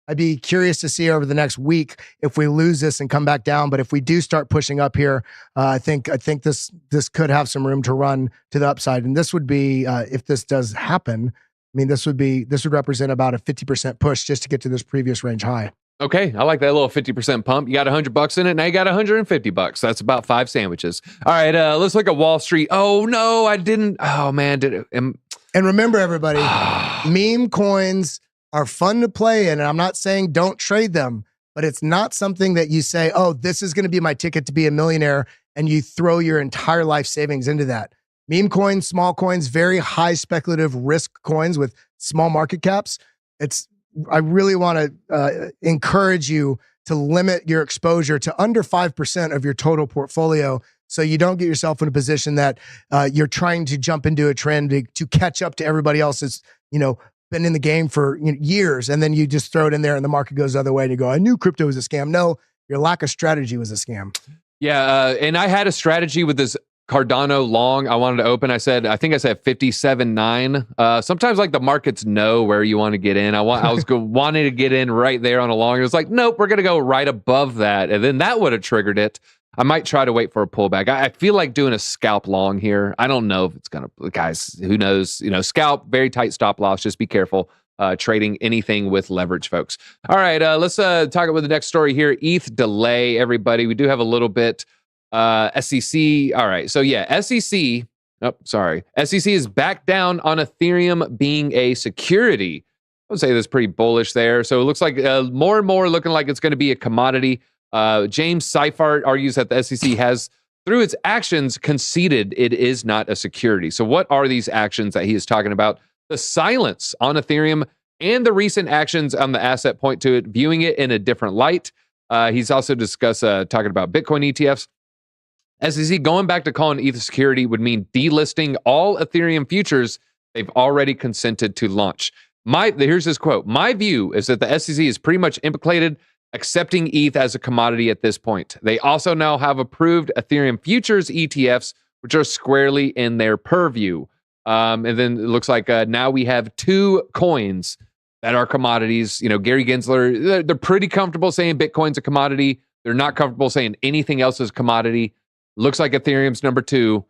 I'd be curious to see over the next week if we lose this and come back down. But if we do start pushing up here, I think this could have some room to run to the upside. And this would be if this does happen. This would represent about a 50% push just to get to this previous range high. Okay, I like that little 50% pump. You got $100 in it, now you got $150. That's about 5 sandwiches. All right, let's look at Wall Street. Oh no, I didn't. Oh man, did it? And remember, everybody, meme coins are fun to play in. And I'm not saying don't trade them, but it's not something that you say, oh, this is going to be my ticket to be a millionaire, and you throw your entire life savings into that. Meme coins, small coins, very high speculative risk coins with small market caps. I really want to encourage you to limit your exposure to under 5% of your total portfolio, so you don't get yourself in a position that you're trying to jump into a trend to catch up to everybody else that's been in the game for years, and then you just throw it in there and the market goes the other way and you go, I knew crypto was a scam. No, your lack of strategy was a scam. Yeah, and I had a strategy with this Cardano long. I wanted to open. I think I said 57.9. Sometimes like the markets know where you want to get in. I was wanting to get in right there on a long. It was like, nope, we're going to go right above that. And then that would have triggered it. I might try to wait for a pullback. I feel like doing a scalp long here. I don't know if it's going to, guys, who knows, scalp, very tight stop loss. Just be careful trading anything with leverage, folks. All right, let's talk about the next story here. ETH delay, everybody. We do have a little bit. SEC. All right. So yeah, SEC. Oh, sorry. SEC is back down on Ethereum being a security. I would say that's pretty bullish there. So it looks like more and more looking like it's going to be a commodity. James Seifert argues that the SEC has, through its actions, conceded it is not a security. So what are these actions that he is talking about? The silence on Ethereum and the recent actions on the asset point to it, viewing it in a different light. He's also discussed talking about Bitcoin ETFs. SEC going back to calling ETH security would mean delisting all Ethereum futures they've already consented to launch. Here's his quote. My view is that the SEC is pretty much implicated accepting ETH as a commodity at this point. They also now have approved Ethereum futures ETFs, which are squarely in their purview. And then it looks like now we have 2 coins that are commodities. Gary Gensler, they're pretty comfortable saying Bitcoin's a commodity. They're not comfortable saying anything else is a commodity. Looks like Ethereum's number 2.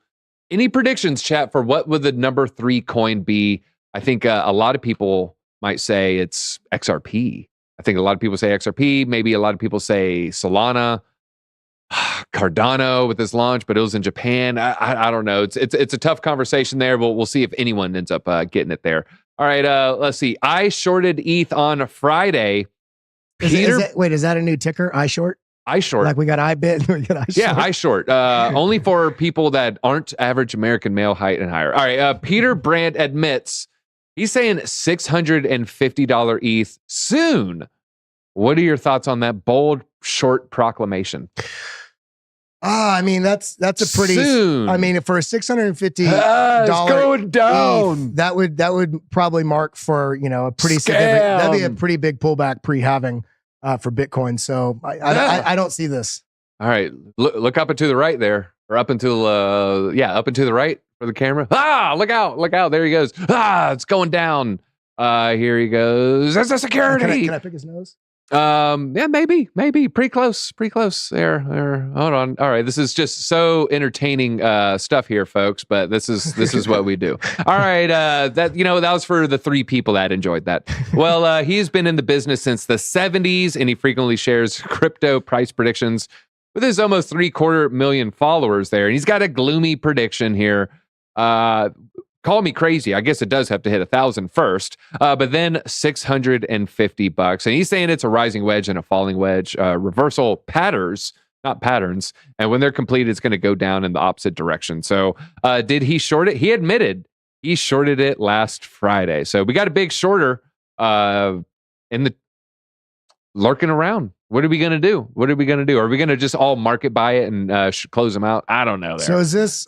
Any predictions, chat, for what would the number 3 coin be? I think a lot of people might say it's XRP. I think a lot of people say XRP. Maybe a lot of people say Solana. Cardano with his launch, but it was in Japan. I don't know. It's a tough conversation there, but we'll see if anyone ends up getting it there. All right, let's see. I shorted ETH on a Friday. Peter, is that a new ticker? iShort? iShort. Like we got iBit, we got iShort. Yeah, iShort. Only for people that aren't average American male height and higher. All right, Peter Brandt admits he's saying $650 ETH soon. What are your thoughts on that bold short proclamation? I mean, that's a pretty soon. I mean, for a $650 it's going down. ETH, that would probably mark for, a pretty significant, that'd be a pretty big pullback pre-halving for Bitcoin. So I don't see this. All right, look up and to the right there, or up until up and to the right for the camera. Look out! There he goes. It's going down. Here he goes. That's a security. Can I pick his nose? Maybe pretty close there. Hold on. All right, this is just so entertaining stuff here, folks, but this is what we do. All right, that was for the 3 people that enjoyed that. Well, he's been in the business since the 70s, and he frequently shares crypto price predictions with his almost 750,000 followers there, and he's got a gloomy prediction here. Call me crazy. I guess it does have to hit 1,000 first, but then $650. And he's saying it's a rising wedge and a falling wedge, reversal patterns, not patterns. And when they're complete, it's going to go down in the opposite direction. So did he short it? He admitted he shorted it last Friday. So we got a big shorter in the lurking around. What are we going to do? Are we going to just all market buy it and close them out? I don't know. So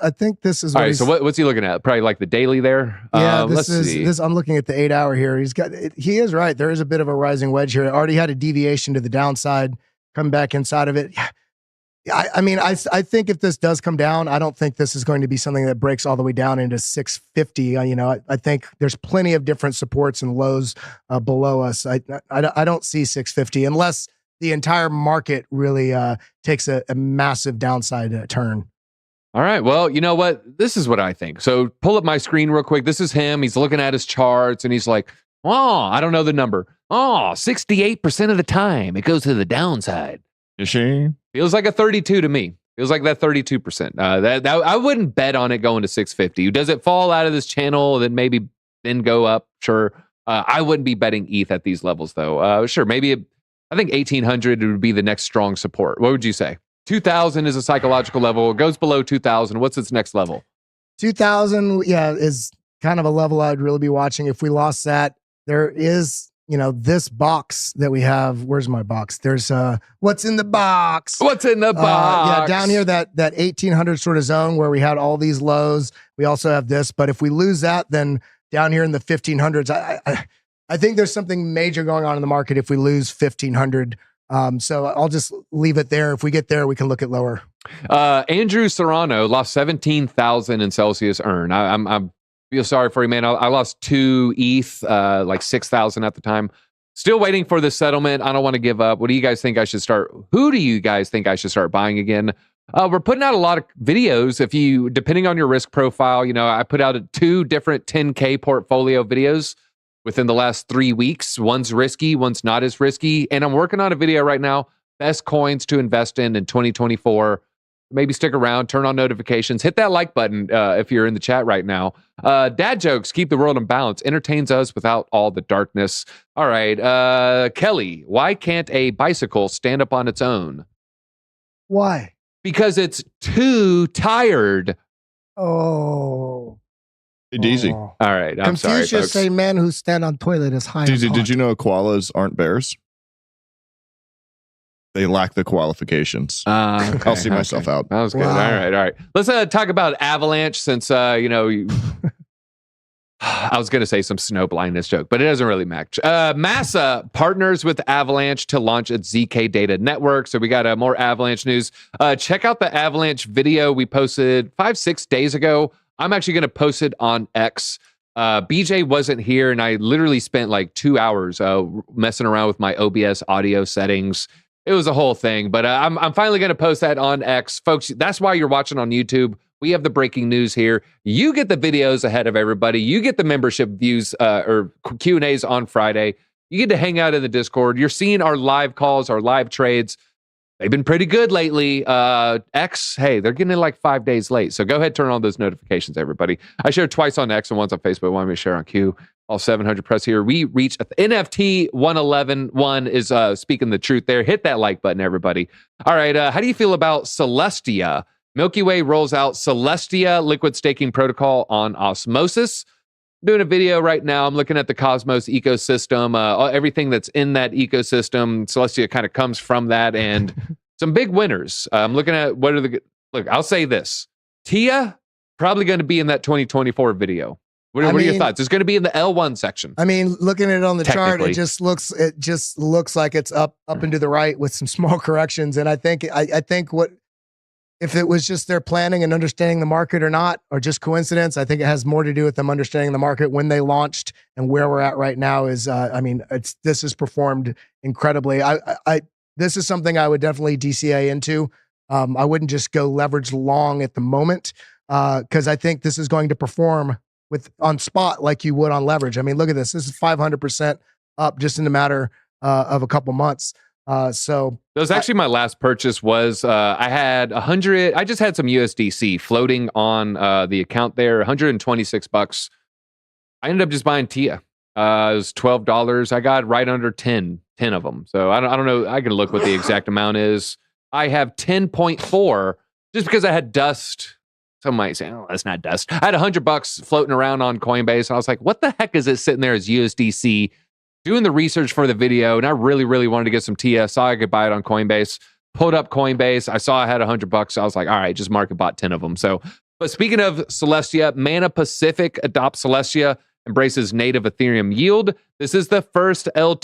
I think this is all right. So what's he looking at? Probably like the daily there. Yeah, let's see. I'm looking at the 8 hour here. He is right. There is a bit of a rising wedge here. It already had a deviation to the downside, come back inside of it. I think if this does come down, I don't think this is going to be something that breaks all the way down into 650. I think there's plenty of different supports and lows below us. I don't see 650 unless the entire market really takes a massive downside turn. All right. Well, you know what? This is what I think. So pull up my screen real quick. This is him. He's looking at his charts and he's like, I don't know the number. 68% of the time it goes to the downside. Is she? Feels like a 32 to me. Feels like that 32%. That I wouldn't bet on it going to 650. Does it fall out of this channel, then maybe go up? Sure. I wouldn't be betting ETH at these levels though. Sure. Maybe I think 1,800 would be the next strong support. What would you say? 2,000 is a psychological level. It goes below 2,000. What's its next level? 2,000, is kind of a level I'd really be watching. If we lost that, there is, this box that we have. Where's my box? There's what's in the box? What's in the box? Yeah, down here, that 1,800 sort of zone where we had all these lows. We also have this. But if we lose that, then down here in the 1,500s, I think there's something major going on in the market if we lose 1,500. So I'll just leave it there. If we get there, we can look at lower. Andrew Serrano lost 17,000 in Celsius earn. I feel sorry for you, man. I lost 2 ETH, like 6,000 at the time. Still waiting for the settlement. I don't want to give up. What do you guys think I should start? Who do you guys think I should start buying again? We're putting out a lot of videos. Depending on your risk profile, I put out 2 different 10K portfolio videos within the last 3 weeks. One's risky, one's not as risky. And I'm working on a video right now, best coins to invest in 2024. Maybe stick around, turn on notifications, hit that like button if you're in the chat right now. Dad jokes, keep the world in balance, entertains us without all the darkness. All right, Kelly, why can't a bicycle stand up on its own? Why? Because it's too tired. Oh. Easy. All right, I'm sorry, Confucius folks. say man who stand on toilet is high. Did you know koalas aren't bears? They lack the qualifications. Okay, I'll see myself out. That was good. Wow. All right. Let's talk about Avalanche since, I was going to say some snow blindness joke, but it doesn't really match. Massa partners with Avalanche to launch its ZK data network. So we got more Avalanche news. Check out the Avalanche video we posted 5-6 days ago. I'm actually going to post it on X. BJ wasn't here, and I literally spent like 2 hours messing around with my OBS audio settings. It was a whole thing, but I'm finally going to post that on X. Folks, that's why you're watching on YouTube. We have the breaking news here. You get the videos ahead of everybody. You get the membership views or Q&As on Friday. You get to hang out in the Discord. You're seeing our live calls, our live trades. they've been pretty good lately. X, hey, they're getting it like 5 days late. So go ahead, turn on those notifications, everybody. I shared twice on X and once on Facebook. Want me to share on Q? All 700 press here. We reached NFT 111. One is speaking the truth there. Hit that like button, everybody. All right. How do you feel about Celestia? Milky Way rolls out Celestia liquid staking protocol on Osmosis. I'm doing a video right now. I'm looking at the Cosmos ecosystem, everything that's in that ecosystem. Celestia kind of comes from that, and some big winners. I'm looking at what are the look. I'll say this: Tia probably going to be in that 2024 video. What are your thoughts? It's going to be in the L1 section. I mean, looking at it on the chart, it just looks like it's up and to the right with some small corrections. And I think what if it was just their planning and understanding the market or not, or just coincidence, I think it has more to do with them understanding the market when they launched and where we're at right now is, this has performed incredibly. This is something I would definitely DCA into. I wouldn't just go leverage long at the moment because I think this is going to perform on spot like you would on leverage. I mean, look at this. This is 500% up just in a matter of a couple months. So that was actually my last purchase was I had 100. I just had some USDC floating on the account there, $126. I ended up just buying Tia. It was $12. I got right under 10 of them. So I don't know. I can look what the exact amount is. I have 10.4 just because I had dust. Some might say, oh, that's not dust. I had $100 floating around on Coinbase. And I was like, what the heck is it sitting there as USDC? Doing the research for the video, and I really, really wanted to get some TS. Saw I could buy it on Coinbase. Pulled up Coinbase. I saw I had $100. So I was like, all right, just market bought 10 of them. So, but speaking of Celestia, Mana Pacific adopts Celestia, embraces native Ethereum yield. This is the first L2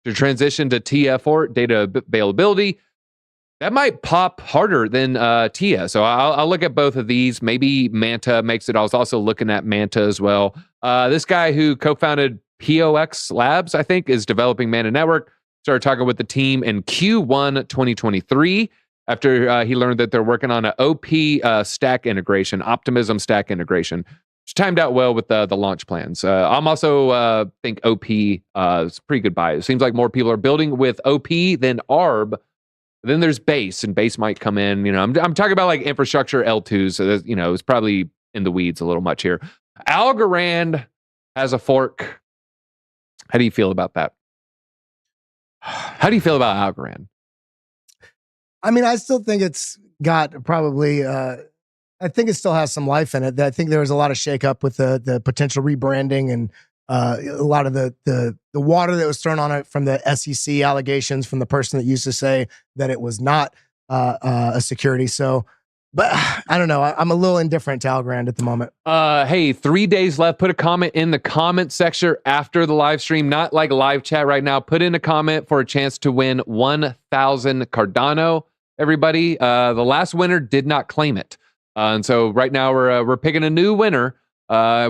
to transition to TF4 data availability. That might pop harder than Tia. So I'll look at both of these. Maybe Manta makes it. I was also looking at Manta as well. This guy who co-founded POX Labs, I think, is developing Mana Network. Started talking with the team in Q1 2023 after he learned that they're working on an OP stack integration, Optimism stack integration, which timed out well with the launch plans. I'm also think OP is a pretty good buy. It seems like more people are building with OP than ARB. Then there's Base, and Base might come in. You know, I'm talking about like infrastructure L2s. So it's probably in the weeds a little much here. Algorand has a fork. How do you feel about that? How do you feel about Algorand? I mean, I still think it's got probably. I think it still has some life in it. I think there was a lot of shakeup with the potential rebranding and a lot of the water that was thrown on it from the SEC allegations from the person that used to say that it was not a security. So, but I don't know. I'm a little indifferent to Algorand at the moment. Hey, 3 days left. Put a comment in the comment section after the live stream, not like live chat right now. Put in a comment for a chance to win 1,000 Cardano. Everybody, the last winner did not claim it. And so right now we're picking a new winner.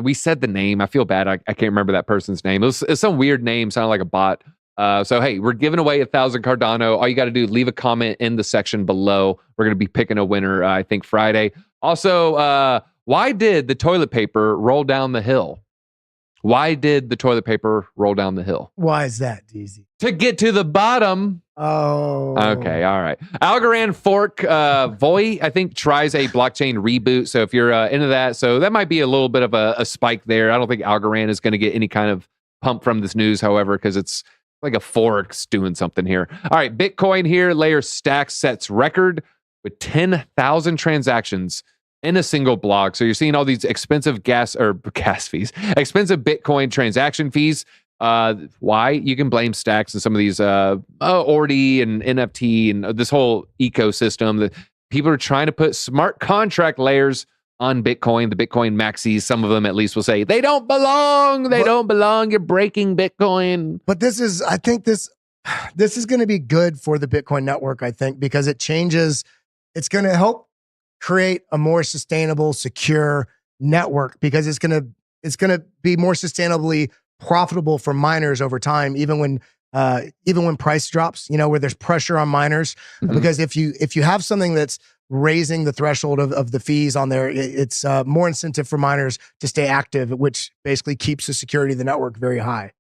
We said the name. I feel bad. I can't remember that person's name. It's some weird name, sounded like a bot. So hey, we're giving away 1,000 Cardano. All you got to do, leave a comment in the section below. We're going to be picking a winner, I think Friday. Also, why did the toilet paper roll down the hill? Why did the toilet paper roll down the hill? Why is that, DZ? To get to the bottom. Oh. Okay, all right. Algorand fork, Voy, I think, tries a blockchain reboot. So if you're into that, so that might be a little bit of a spike there. I don't think Algorand is going to get any kind of pump from this news, however, because it's like a fork's doing something here. All right, Bitcoin here, layer stack sets record with 10,000 transactions in a single block. So you're seeing all these expensive gas fees, expensive Bitcoin transaction fees. Why? You can blame stacks and some of these Ordi and NFT and this whole ecosystem that people are trying to put smart contract layers on Bitcoin. The Bitcoin maxis, some of them at least will say they don't belong. They don't belong. You're breaking Bitcoin. But I think this is going to be good for the Bitcoin network, I think, because it changes. It's going to help create a more sustainable, secure network because it's going to be more sustainably profitable for miners over time, even when price drops, where there's pressure on miners. Mm-hmm. Because if you have something that's raising the threshold of the fees on there, it's more incentive for miners to stay active, which basically keeps the security of the network very high.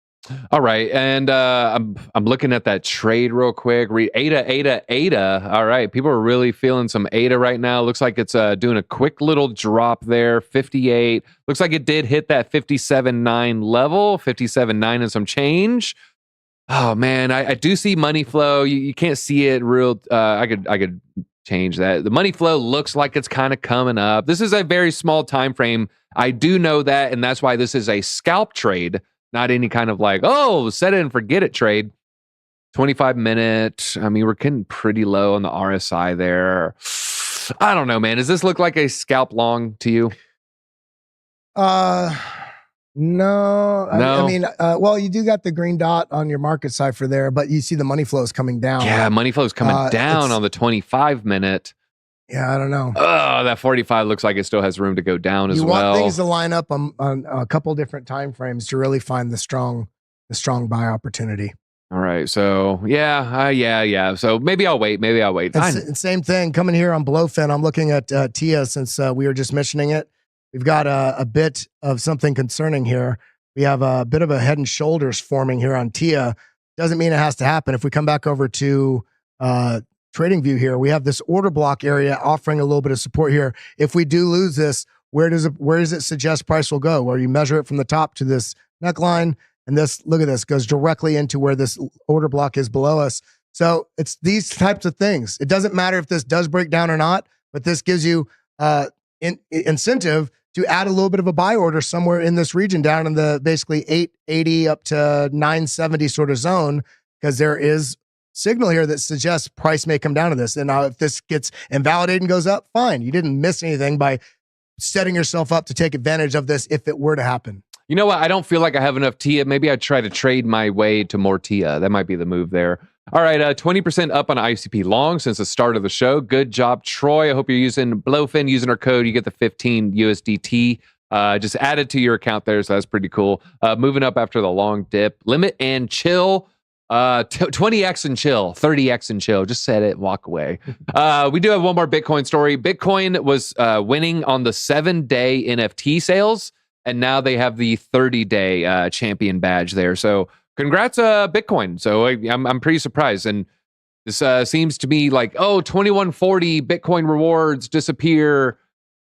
All right, and I'm looking at that trade real quick. ADA. All right, people are really feeling some ADA right now. Looks like it's doing a quick little drop there. 58. Looks like it did hit that 57.9 level. 57.9 and some change. Oh man, I do see money flow. You can't see it real. I could change that. The money flow looks like it's kind of coming up. This is a very small time frame. I do know that, and that's why this is a scalp trade. Not any kind of like, oh, set it and forget it trade. 25 minute. I mean, we're getting pretty low on the RSI there. I don't know, man. Does this look like a scalp long to you? No. No? I mean, well, you do got the green dot on your market cipher there, but you see the money flows coming down. Yeah, money flow is coming down on the 25 minute. Yeah, I don't know. Oh, that 45 looks like it still has room to go down as well. You want things to line up on a couple different time frames to really find the strong buy opportunity. All right. So yeah. So maybe I'll wait. And same thing coming here on Blofin. I'm looking at TIA since we were just mentioning it. We've got a bit of something concerning here. We have a bit of a head and shoulders forming here on TIA. Doesn't mean it has to happen. If we come back over to trading view here, we have this order block area offering a little bit of support here. If we do lose this, where does it suggest price will go? Where you measure it from the top to this neckline, and this, look at this, goes directly into where this order block is below us. So it's these types of things. It doesn't matter if this does break down or not, but this gives you incentive to add a little bit of a buy order somewhere in this region down in the basically 880 up to 970 sort of zone, because there is signal here that suggests price may come down to this. And now if this gets invalidated and goes up, fine. You didn't miss anything by setting yourself up to take advantage of this if it were to happen. You know what? I don't feel like I have enough TIA. Maybe I'd try to trade my way to more TIA. That might be the move there. All right, 20% up on ICP long since the start of the show. Good job, Troy. I hope you're using Blofin, using our code. You get the 15 USDT. Just added to your account there, so that's pretty cool. Moving up after the long dip. Limit and chill. 20x and chill, 30x and chill. Just set it, walk away. We do have one more Bitcoin story. Bitcoin was winning on the 7-day NFT sales, and now they have the 30-day champion badge there. So congrats, Bitcoin. So I'm pretty surprised. And this seems to be like, 2140 Bitcoin rewards disappear.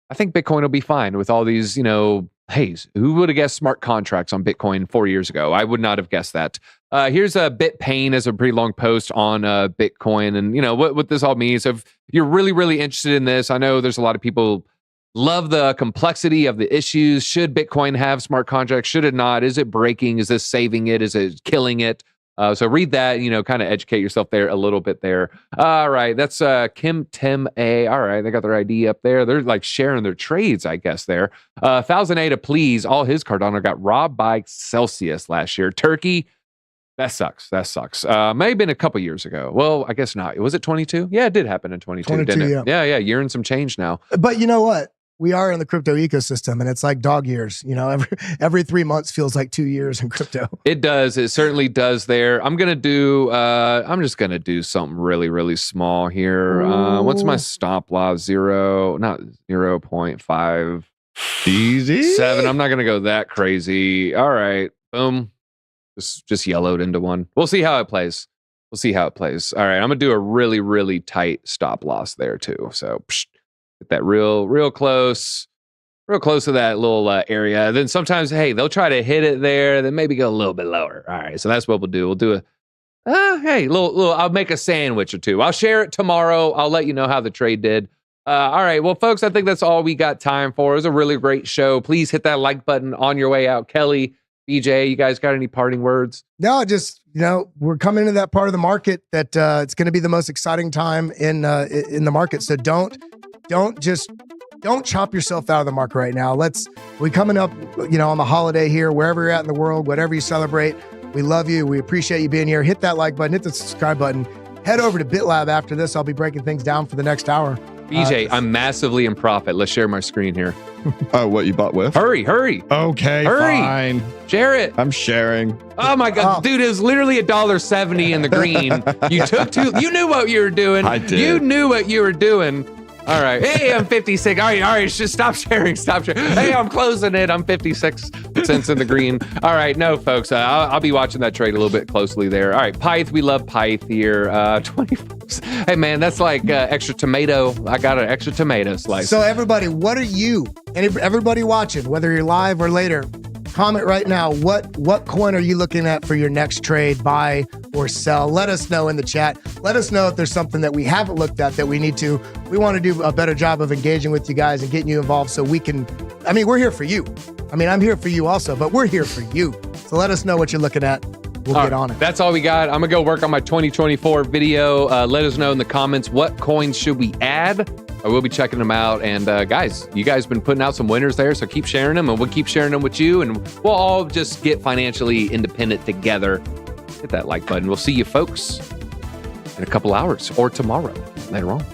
I think Bitcoin will be fine with all these, hey, who would have guessed smart contracts on Bitcoin 4 years ago? I would not have guessed that. Here's a BitPain as a pretty long post on Bitcoin. And, what this all means. So if you're really, really interested in this, I know there's a lot of people love the complexity of the issues. Should Bitcoin have smart contracts? Should it not? Is it breaking? Is this saving it? Is it killing it? So read that, kind of educate yourself there a little bit there. All right, that's Kim Tim A. All right, they got their ID up there. They're like sharing their trades, I guess, there. 1000A to please. All his Cardano got robbed by Celsius last year. Turkey, that sucks. May have been a couple years ago. Well, I guess not. Was it 22? Yeah, it did happen in 22, didn't it? Yeah, year and some change now. But you know what? We are in the crypto ecosystem, and it's like dog years. Every 3 months feels like 2 years in crypto. It does. It certainly does. There. I'm just gonna do something really, really small here. What's my stop loss? 0.5. Easy. 7. I'm not gonna go that crazy. All right. Boom. Just yellowed into one. We'll see how it plays. All right. I'm gonna do a really, really tight stop loss there too. So. Get that real close to that little area. Then sometimes, hey, they'll try to hit it there, then maybe go a little bit lower. All right, so that's what we'll do. We'll do little. I'll make a sandwich or two. I'll share it tomorrow. I'll let you know how the trade did. All right, well, folks, I think that's all we got time for. It was a really great show. Please hit that like button on your way out. Kelly, BJ, you guys got any parting words? No, just we're coming into that part of the market that it's going to be the most exciting time in the market. So don't chop yourself out of the market right now. We coming up, on the holiday here, wherever you're at in the world, whatever you celebrate. We love you. We appreciate you being here. Hit that like button, hit the subscribe button. Head over to BitLab after this. I'll be breaking things down for the next hour. BJ, I'm massively in profit. Let's share my screen here. Oh, what you bought with? Hurry. Okay, Hurry. fine. Share it. I'm sharing. Oh my God, dude, it was literally $1.70 in the green. You took you knew what you were doing. I did. You knew what you were doing. All right. Hey, I'm 56. All right. Just stop sharing. Hey, I'm closing it. I'm 56. cents in the green. All right, no, folks, I'll be watching that trade a little bit closely there. All right, Pyth, we love Pyth here. 20 bucks. Hey, man, that's like extra tomato. I got an extra tomato slice. So everybody, what are you, and everybody watching, whether you're live or later, comment right now. What coin are you looking at for your next trade, buy or sell? Let us know in the chat. Let us know if there's something that we haven't looked at that we need to. We want to do a better job of engaging with you guys and getting you involved so we can, I mean, we're here for you. I mean, I'm here for you also, but we're here for you. So let us know what you're looking at. We'll get on it. That's all we got. I'm going to go work on my 2024 video. Let us know in the comments what coins should we add. I will be checking them out. And guys, you guys been putting out some winners there, so keep sharing them, and we'll keep sharing them with you, and we'll all just get financially independent together. Hit that like button. We'll see you folks in a couple hours or tomorrow later on.